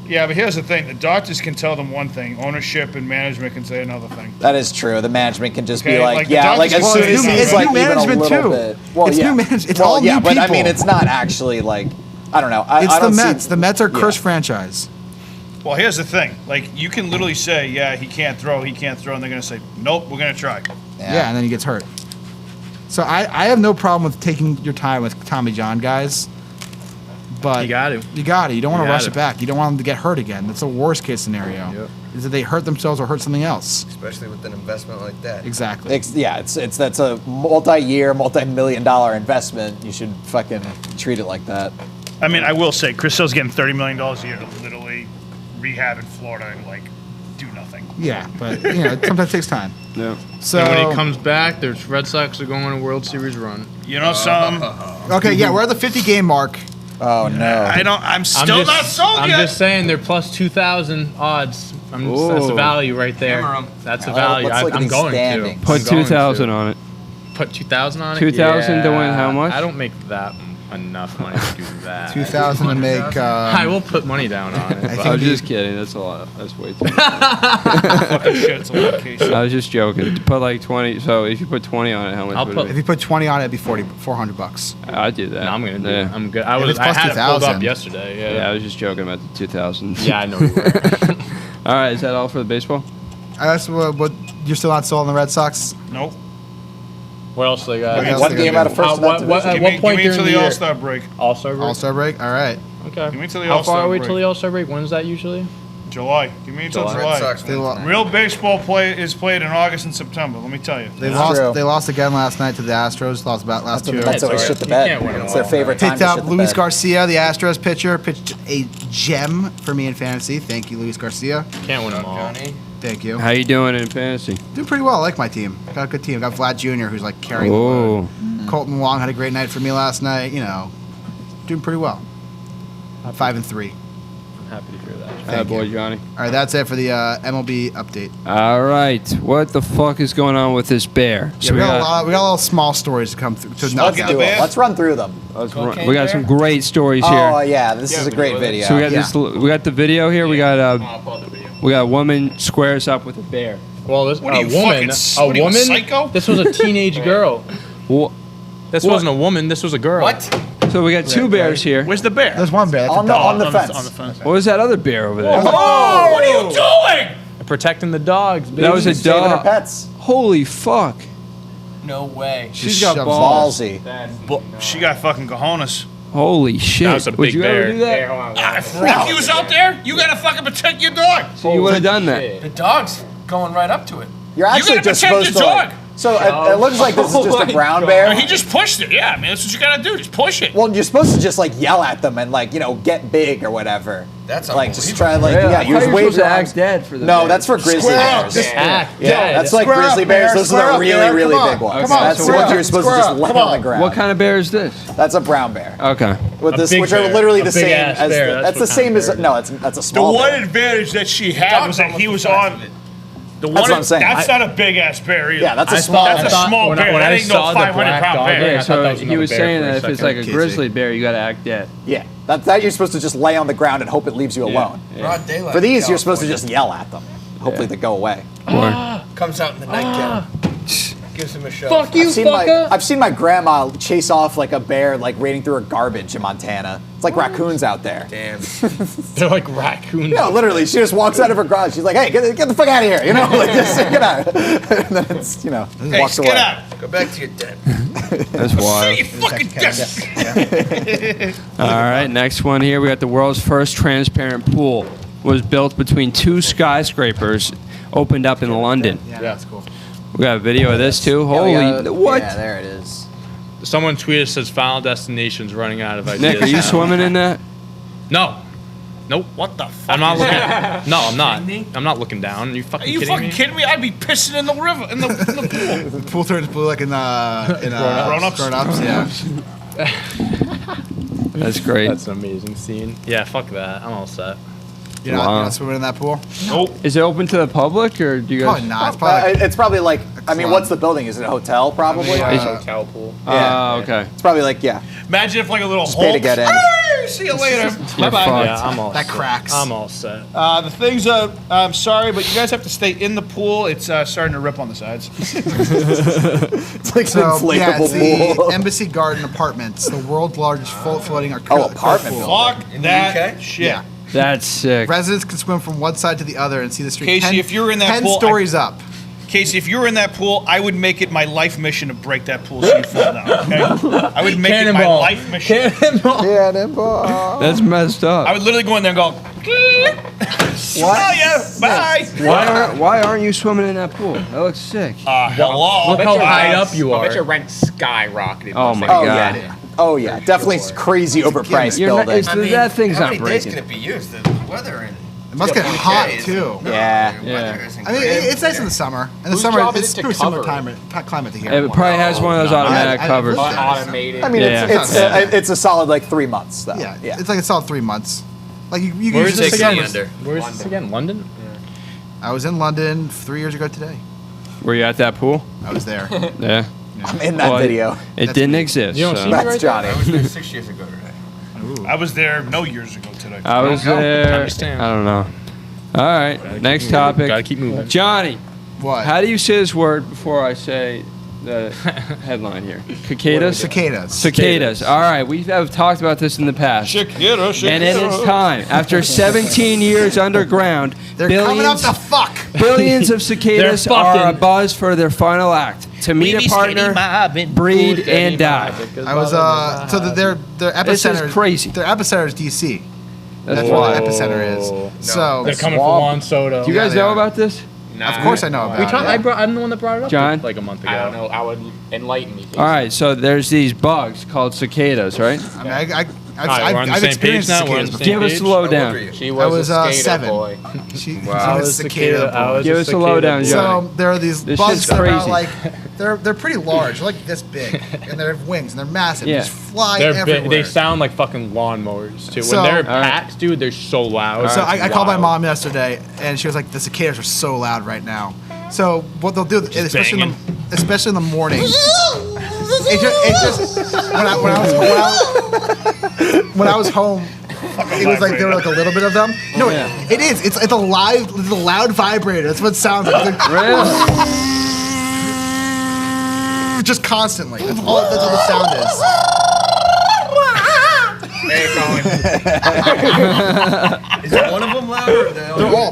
Yeah, but here's the thing: the doctors can tell them one thing, ownership and management can say another thing. That is true. The management can just be Okay, like, like the yeah, doctors- like as Well, soon it's as new- he's it's like new even a management, little too. bit. Well, It's yeah. new manage- it's well, all yeah, new but I people. mean, it's not actually like, I don't know. I It's the don't see- Mets. The Mets are yeah. cursed franchise. Well, here's the thing: like you can literally say, "Yeah, he can't throw," and they're gonna say, "Nope, we're gonna try." Yeah, and then he gets hurt. So I have no problem with taking your time with Tommy John, guys. But You got to. You got to. You don't want to You rush gotta. it back. You don't want them to get hurt again. That's the worst case scenario. Yep. Is that they hurt themselves or hurt something else. Especially with an investment like that. Exactly. It's that's a multi-year, multi-million-dollar investment. You should fucking treat it like that. I mean, I will say, Chris Sale's getting $30 million a year to literally rehab in Florida and like do nothing. Yeah, but it sometimes takes time. Yeah. So And when he comes back, the Red Sox are going on a World Series run. You know, some okay, yeah, we're at the 50 game mark. Oh no. I'm still not sold I'm yet. just saying they're plus 2,000 odds. That's a Ooh. value right there. Hammer 'em. That's a Well, value. let's look at I'm these going standings. to. Put I'm going 2,000 to. on it. Put 2,000 on it. 2,000 to win how much? I don't make that enough money to do that. 2,000 to make. I will put money down on it. I but- think I was the- just kidding. That's a lot. That's way too much. Fucking shit, it's a lot of cases. I was just joking. Put like 20. So if you put 20 on it, how much I'll would put- it If be? you put 20 on it, it'd be $400. I'd do that. No, I'm gonna do yeah. it. I'm good. If it's I plus had it pulled 2,000. up yesterday. Yeah, Yeah. I was just joking about the 2,000. Yeah, I know you were. All right, is that all for the baseball? That's what you're still not sold on the Red Sox? Nope. What else they got? What else One they game gotta out of do? first in that What division. at Give what me point till during the the All-Star break. All-Star break? All-Star break? All right. Okay. Give me till the How All-Star far are we break. till the All-Star break? When is that usually? July. Give me until July. Red July. Sox They win lo- tonight. Real baseball is played in August and September. Let me tell you. They That's lost. true. They lost again last night to the Astros. Lost about last two. That's always alright. shit the You bed. can't win them It's their all. favorite time Picked to up shit the Luis bed. Garcia, the Astros pitcher, pitched a gem for me in fantasy. Thank you, Luis Garcia. Can't win them all. Johnny. Thank you. How you doing in fantasy? Doing pretty well. I like my team. Got a good team. Got Vlad Jr., who's like carrying the Oh, load. Colton Wong had a great night for me last night. You know, doing pretty well. 5-3. I'm happy to hear that. Thank boy you. Johnny. All right, that's it for the MLB update. All right, what the fuck is going on with this bear? Yeah, we got a little small stories to come through. To not Let's get do Do it. it. Let's run through them. we got some great stories here. Oh yeah, this is a great video. So we got Yeah. this. We got the video here. We got a woman squares up with a bear. Well, this What are you, woman, fucking- what are you, a psycho? This was a teenage girl. Wha- This What? wasn't a woman. This was a girl. What? So we got two bears here. Where's the bear? There's one bear. That's On a the dog. on the fence. On the fence. What was that other bear over there? Oh, what are you doing? Protecting the dogs. Baby. That was a Saving her dog. pets. Holy fuck! No way. She's got shoves balls. Ballsy. She got fucking cojones. Holy shit! That was a Would big you bear. ever do that? If Rocky was out there, you gotta fucking protect your dog. So you would have done that. The dog's going right up to it. You're actually gotta just protect supposed your to. Like, dog. so it looks like this is just a brown bear. He just pushed it. Yeah, man, that's what you gotta do. Just push it. Well, you're supposed to just like yell at them and like get big or whatever. That's like just unbelievable. try like use wave your arms. dead for the No, that's for grizzly Square up. bears. Just Act. Yeah, that's like Square grizzly up, bears. bear. Those Square are the up, really, bear. really Come on. big ones. Come on, That's the square ones up. you're supposed to Square just up. lay Come on the on. ground. What kind of bear is this? That's a brown bear. Okay. With A this, big which are bear. literally A the big same ass as bear. that's That's the what same kind as of bear no, it's a The small one bear. advantage that she had Dog's was that almost he was the size on. of it. The one That's what I'm saying. That's not a big ass bear either. Yeah, that's a I small. thought- That's bear. a small when bear. when That I ain't no saw the 500 black pound dog, bear. I Yeah, thought so that was he another was bear saying for a that if it's second. like a grizzly bear, you gotta act dead. Yeah, that you're supposed to just lay on the ground and hope it leaves you alone. Broad daylight. For these, in you're supposed to California. just yell at them. Hopefully, they go away. Comes out in the nightgown. Gives him a shove. Fuck you, fucker. I've seen my grandma chase off like a bear, like wading through her garbage in Montana. It's like raccoons out there. Damn. They're like raccoons. No, literally, she just walks out of her garage. She's like, "Hey, get the fuck out of here!" You know, like just get out. And then it's Hey, walks away. Get out. Go back to your den. That's wild. You fucking desk. All right, next one here. We got the world's first transparent pool. Was built between two skyscrapers, opened up in London. Yeah, that's cool. We got a video of this too. Yeah, we Holy got- what? Yeah, there it is. Someone tweeted says Final Destination's running out of ideas. Nick, are you swimming in that? No. Nope. What the fuck? I'm not is looking. that? No, I'm not. Kidding me? I'm not looking down. Are you fucking Are you kidding fucking me? kidding me? I'd be pissing in the river, in the pool. The pool turns blue like in Grown-ups? Grown-ups, yeah. That's great. That's an amazing scene. Yeah, fuck that. I'm all set. You're not, Wow. you're not swimming in that pool? Nope. Is it open to the public or do you guys? Probably not. It's probably like, It's probably like, I mean, club. what's the building? Is it a hotel? Probably. I mean, Hotel pool. Oh, okay. It's probably like, yeah. Imagine if like a little Just hole. pay to get in. Hey, see you later. You're Bye-bye. fucked. Yeah, I'm all that set. cracks. I'm all set. The things, I'm sorry, but you guys have to stay in the pool. It's starting to rip on the sides. It's like an So, yeah, it's inflatable the pool. Embassy Garden Apartments, the world's largest floating apartment pool. building. Fuck In the that UK? shit. Yeah. That's sick. Residents can swim from one side to the other and see the street. Casey, if you're in that 10 pool, stories up. Casey, if you were in that pool, I would make it my life mission to break that pool so you fall down. Okay? I would make it my Cannonball. life mission. Cannonball. That's messed I up. would literally go in there and go, oh yeah, bye. Why aren't you swimming in that pool? That looks sick. Hello. Look how high up you I bet your are. rent skyrocketed. Oh my Oh god. yeah. Oh yeah. Definitely crazy overpriced You're not- building. it's- that thing's how not many days breaking. can it be used? The weather in It must get UK hot, is- too. No, Yeah. the weather isn't I mean, great. it's nice in the summer. In the Whose summer, job is it's it to pretty similar cover climate to here. It probably has one of those automatic I- covers. Automated. I mean, Yeah. it's a solid like 3 months though. Yeah, Yeah. it's like a solid 3 months. Like you can Where is usually this say- again? Where is this again? London? I was in London 3 years ago today. Were you at that pool? I was there. Yeah. I'm in that Well, video. It That's didn't me. exist. You don't so. see That's right Johnny. I was there 6 years ago today. I was there no years ago today. I was Time there. to stand. I don't know. All right. Next topic. Gotta keep moving. Johnny, What? how do you say this word before I say the headline here. Cicadas? Cicadas. All right, we have talked about this in the past. Cicada. And it is time. After 17 years underground, They're coming up to fuck. billions of cicadas They're are fucking- abuzz for their final act. To meet a partner, breed, and die. I was so their epicenter. This is crazy. Their epicenter is DC. That's why. where the epicenter is. So They're coming for Juan Soto. Do you guys they know are. about this? of course I know about We it. talked. I'm the one that brought it up John? like a month ago. I don't know. I would enlighten me. Casey. All right, so there's these bugs called cicadas, right? I mean, I've Alright, we're on the I've same experienced page now. We're on cicadas the before. Give us a lowdown. She I was, was a skater 7. boy. She I was was a cicada. I boy. was Give a us a cicada lowdown, boy. John. So there are these This bugs shit's that are crazy. like they're pretty large. They're like this big, and they have wings, and they're massive. Yeah. They just fly They're everywhere. big. They sound like fucking lawnmowers too. So- When they're Alright. packed, dude, they're so loud. So I called my Wild. mom yesterday, and she was like, "The cicadas are so loud right now." So what they'll do, especially in the morning, it just when I was home, it was like there were like a little bit of them. No, it is. It's a loud vibrator. That's what it sounds like. Just constantly. That's all the sound is. Hey, Colin. Is one of them loud or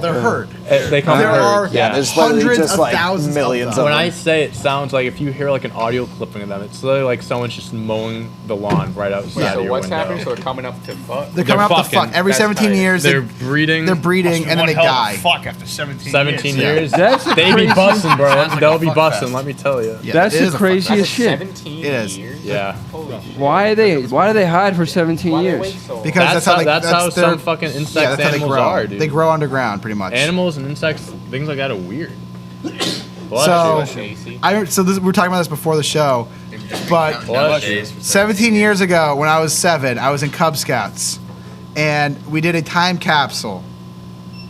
They're heard. They come There are Yeah, there's literally hundreds just of like thousands millions of of When them. I say it sounds like if you hear like an audio clipping of them, it's literally like someone's just mowing the lawn right outside Wait, of so your what's window. happening? So they're coming up to fuck. They're coming up to fucking- fuck every that's 17 tight. years. They're breeding. They're breeding and then they die. Fuck after 17 17 years. years. That's the They be crazy- busting, bro. Sounds like They'll a be fuck busting. fest. Let me tell you. Yeah, That's it the is a fuck craziest fest. shit. 17 It is. years? Yeah. Holy shit. Why do they hide for 17 Why they years? wait so long? Because That's how some fucking insects, that's how they animals grow. are, dude. They grow underground, pretty much. Animals and insects, things like that are weird. Bless So- you. Casey. So we were talking about this before the show, but Bless you. 17 years ago, when I was 7, I was in Cub Scouts, and we did a time capsule.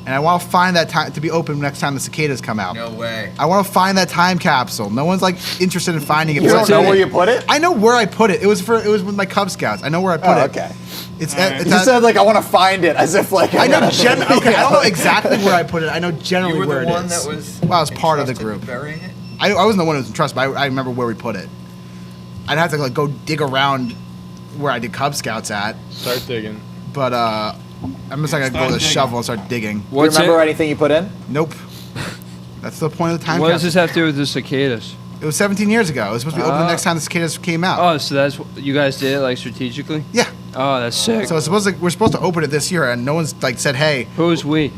And I want to find that time to be open next time the cicadas come out. No way. I want to find that time capsule. No one's like interested in finding it. You don't What's know in where it? you put it? I know where I put it. It was with my Cub Scouts. I know where I put Oh, it. okay. It's You at, just said like I want to find it, as if like I know gotta- okay. I don't know exactly where I put it. I know generally You were where the it one is. that was. Well, I was part of the entrusted group. Burying it. I wasn't the one who was entrusted, but I remember where we put it. I'd have to like go dig around where I did Cub Scouts at, Start digging. but I'm just not gonna go with a shovel and start digging. Do you remember anything you put in? Nope. That's the point of the time What does capsule. this have to do with the cicadas? It was 17 years ago. It was supposed to be open the next time the cicadas came out. Oh, so that's you guys did it like strategically? Yeah. Oh, that's sick. So we're supposed to open it this year, and no one's like said, "Hey, Who's we?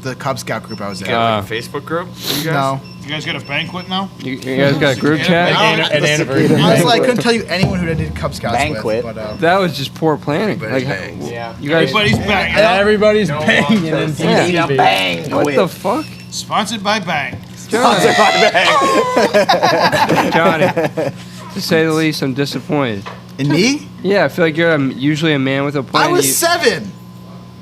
the Cub Scout group I was in." Uh, Facebook group? No. You guys got a banquet now? You guys got a group chat? An anniversary. Honestly, I couldn't tell you anyone who did Cub Scouts Banquet. with, but That was just poor planning. Like, Yeah. you guys, Everybody's banging. And everybody's banging in Yeah. TV. Bang! what the fuck? Sponsored by Bang. Johnny, Johnny, to say the least, I'm disappointed. in me, Yeah, I feel like you're usually a man with a plan. I was You- 7.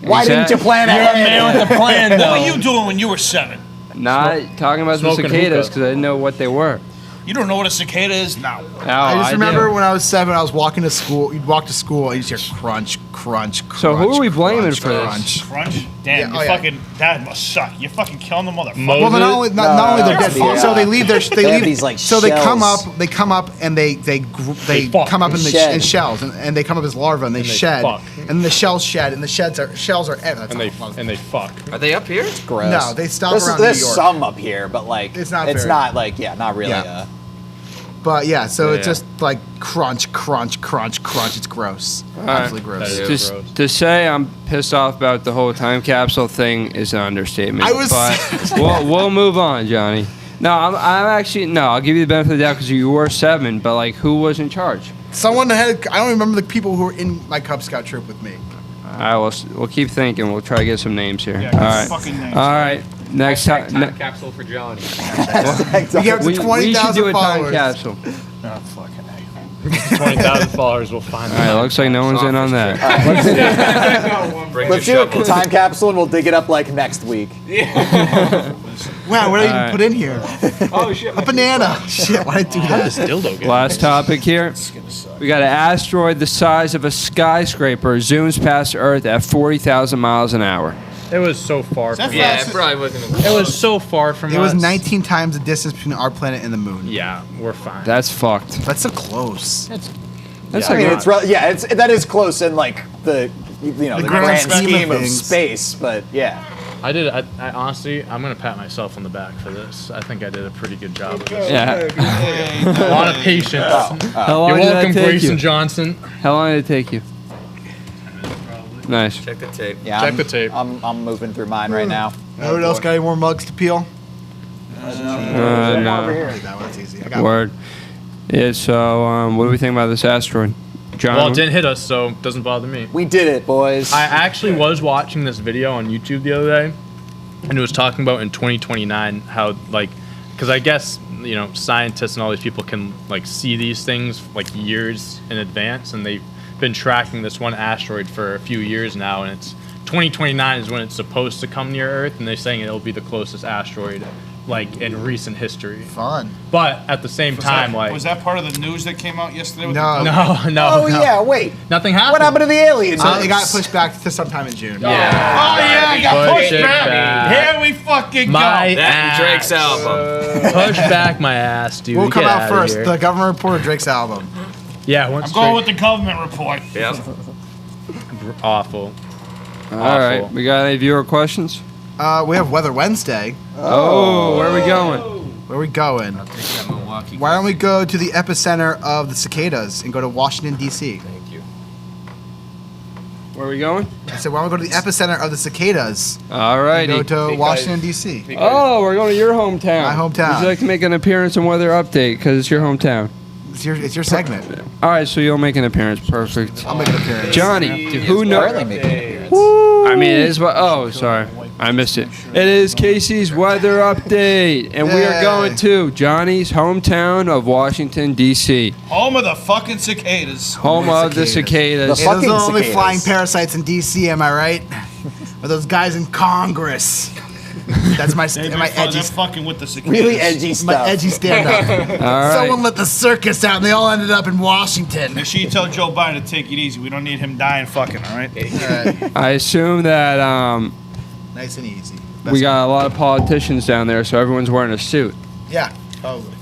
Why didn't you plan You're a ahead? man with a plan, What though. were you doing when you were 7? Not talking about the Smoking cicadas hookah. because I didn't know what they were. You don't know what a cicada is now. Oh, I just remember do. when I was 7, I was walking to school. You'd walk to school and you just hear crunch, crunch, crunch. So who are we blaming crunch, for this? crunch. Crunch? Damn, Yeah, you oh, yeah. fucking, that must suck. You're fucking killing the motherfucker. Mo- Well, not only not only they're no, dead, yeah. so they leave their They have these, like, so they come shells. up and they fuck. come up in the Shed. in shells and they come up as larvae and they And they shed fuck. and the shells shed and the shells are And they fuck. Are they up here? Gross. No, they stop There's, around there's New York. some up here, but like It's not It's very- not like not really. Yeah. But yeah, so it's Yeah. just like crunch, crunch, crunch, crunch. It's gross. Absolutely gross. That is- Just gross. to say I'm pissed off about the whole time capsule thing is an understatement. I was- But we'll move on, Johnny. No, I'm actually no. I'll give you the benefit of the doubt because you were 7. But like, who was in charge? Someone had I don't remember the people who were in my Cub Scout troop with me. All right, we'll keep thinking. We'll try to get some names here. Yeah, All get right. fucking names. All right. Next Hashtag time. time capsule for Johnny. We get up to We should 20,000 do a time followers. capsule. Oh, fucking A. 20,000 followers will find All right, them. looks like no one's in on that. Bring Let's your do a time capsule and we'll dig it up like next week. Wow, what did I even Alright. put in here? Oh shit. A banana. Shit, why did I do that? Dildo game. Last topic here. We got an asteroid the size of a skyscraper zooms past Earth at 40,000 miles an hour. It was so far from Yeah, us. it probably wasn't. It was so far from us. It was 19 times the distance between our planet and the moon. Yeah, we're fine. That's fucked. That's so close. That's I mean, like that is close in like the the grand scheme of things. space, but yeah. I honestly, I'm gonna pat myself on the back for this. I think I did a pretty good job of this. yeah. A lot of patience. How long You're did that welcome, take Grayson you? Johnson. How long did it take you? Nice. Check the tape. Yeah, Check the tape. I'm moving through mine right now. Anyone else got any more mugs to peel? No. That one's easy. I got one. Word. Yeah. So, what do we think about this asteroid, John? Well, it didn't hit us, so it doesn't bother me. We did it, boys. I actually was watching this video on YouTube the other day, and it was talking about in 2029 how, like, because I guess, scientists and all these people can, like, see these things, like, years in advance, and they've been tracking this one asteroid for a few years now, and it's 2029 is when it's supposed to come near Earth, and they're saying it'll be the closest asteroid, like, in recent history. Fun. But at the same time, Was that part of the news that came out yesterday? With No. no. yeah, wait. Nothing happened. What happened to the aliens? It got pushed back to sometime in June. Oh yeah, I got Push pushed it back. back. Here we fucking My go. That and Drake's album. Push back my ass, dude. We'll come Get out outta first. here. The government report of Drake's album. Yeah, once I'm going with the government report. Yep. awful. All right. We got any viewer questions? We have Weather Wednesday. Oh, where are we going? Where are we going? Why don't we go to the epicenter of the cicadas and go to Washington, D.C.? Thank you. Where are we going? I said, why don't we go to the epicenter of the cicadas All and righty. go to Washington, D.C.? Oh, we're going to your hometown. My hometown. Would you like to make an appearance on Weather Update because it's your hometown? It's your segment. All right, so you'll make an appearance. Perfect. I'll make an appearance. Johnny, who knows? Barely making an appearance. I mean, it is what. Oh, sorry. I missed it. It is Casey's Weather Update, and we are Yay. going to Johnny's hometown of Washington, D.C., Home of the fucking cicadas. home of the cicadas. The Those fucking are the only cicadas. flying parasites in D.C., am I right? Or those guys in Congress? That's my They're edgy, fucking with the cicadas. Really edgy my stuff. edgy stand-up. All right. Someone let the circus out, and they all ended up in Washington. Make sure you tell Joe Biden to take it easy. We don't need him dying fucking, all right? I assume that Nice and easy. we got a lot of politicians down there, so everyone's wearing a suit. Yeah, probably.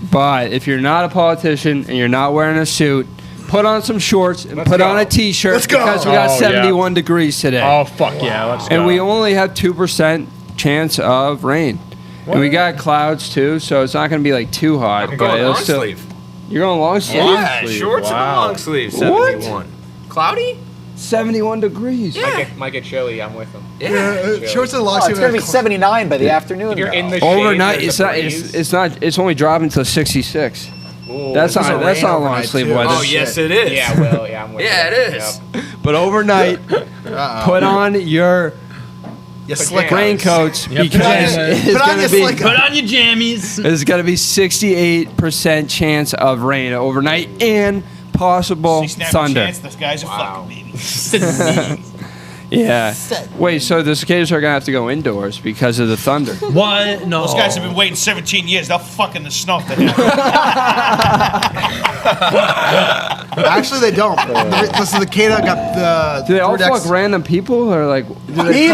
But if you're not a politician and you're not wearing a suit, put on some shorts and put on a t-shirt Let's go. because we got Oh, yeah. 71 degrees today. Oh fuck yeah, let's go. And we only have 2% chance of rain. And we got clouds too, so it's not going to be like too hot. Go But it'll long still. sleeve. You're going long sleeve? Yeah, sleeve, shorts and a wow. long sleeve. What? 71. Cloudy? 71 degrees. Might get chilly. I'm with them. Shorts and long Oh, it's going to be 79 by the afternoon. You're in the Overnight, shade, it's there's not. a It's, breeze. it's not. It's only dropping to 66. Ooh. That's It's not. gonna That's rain not long overnight, sleeve too. weather. Oh, yes, it is. Yeah, well, yeah, I'm with Yeah, you. it is. Yep. But overnight, put on your You slick raincoats Yep, because pajamas. it's Put on going your to be. slick- Put on your jammies. There's going to be 68% chance of rain overnight and possible See, snap a thunder. chance, this guy's a fucking baby. Yeah. Wait, so the cicadas are going to have to go indoors because of the thunder. What? No. Those guys have been waiting 17 years. They'll fuck in the snow if they have. Actually, they don't. The cicada got the. Do they all vortex- fuck random people or like? Do they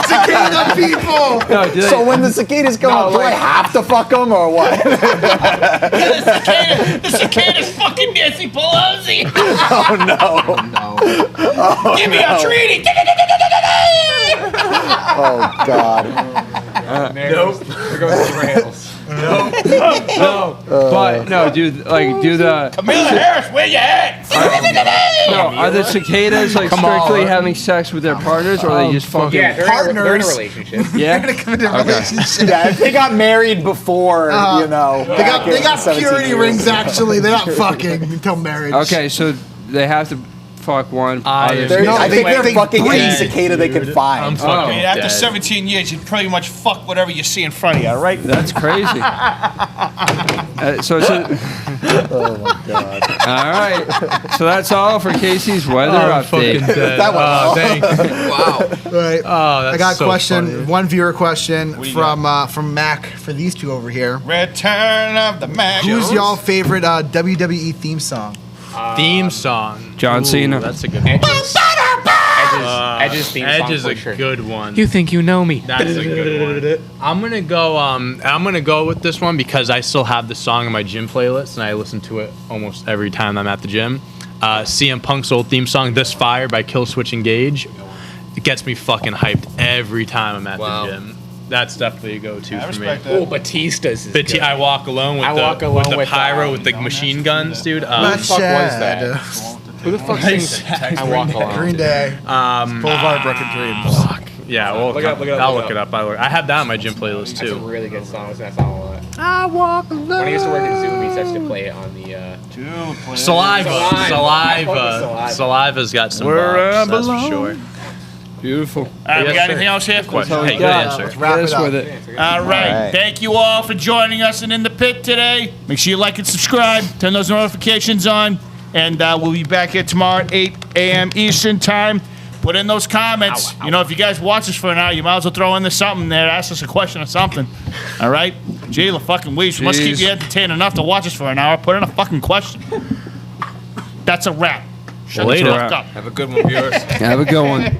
Cicada people. No, do they, So when the cicadas come up, do I have to fuck them or what? The cicada's fucking Nancy Pelosi. Give me a treaty. Oh God. Nope. We're going to the rails. but no, do the Kamala Harris, where you at? are the cicadas like strictly having sex with their partners or are they just fucking? Yeah, they're in a Partners. relationship. Yeah. Relationship. Yeah, if they got married before, They got purity 17 rings. Actually, they're not fucking until marriage. Okay, so they have to fuck one. other They're- No, I think they- they're they fucking any breed. cicada they can I'm find. I fucking mean, after dead. 17 years, you pretty much fuck whatever you see in front of you, all right? That's crazy. So it's Oh my God. all right. So that's all for Casey's weather I'm update. fucking dead. That went well. Thank you. Wow. Right. Oh, that's I got a so question. funny. One viewer question do you from Mac for these two over here. Return of the Mac. Who's y'all favorite WWE theme song? Theme song. John Cena. That's a good one. Edge's Edge's theme song Edge is for a sure. good one. You think you know me? That's a good one. I'm gonna go with this one because I still have the song in my gym playlist and I listen to it almost every time I'm at the gym. CM Punk's old theme song, "This Fire" by Killswitch Engage. It gets me fucking hyped every time I'm at the gym. That's definitely a go-to for me. Oh, Batista's is good. I Walk Alone with the pyro with the machine guns, dude. Who the fuck was that? Who the fuck sings I Walk Alone? Green Day. Boulevard Broken Dreams. Fuck. Yeah, well, Look it up, look it up, I'll look look it it up. I have that on my gym playlist That's a too. really good song. I listen to that song a lot. I walk alone. When I used to work at Zoom, he used to play it on the. Saliva's got some bops, that's for sure. Beautiful. We got anything else here? Question. Hey, good answer. Let's wrap it up. with it. All right. All right. Thank you all for joining us and In the Pit today. Make sure you like and subscribe. Turn those notifications on. And we'll be back here tomorrow at 8 a.m. Eastern Time. Put in those comments. You know, if you guys watch us for an hour, you might as well throw in something there. Ask us a question or something. All right? Gee, the fucking weeds. We must keep you entertained enough to watch us for an hour. Put in a fucking question. That's a wrap. Shut the Later. fuck up. Have a good one, viewers. Have a good one.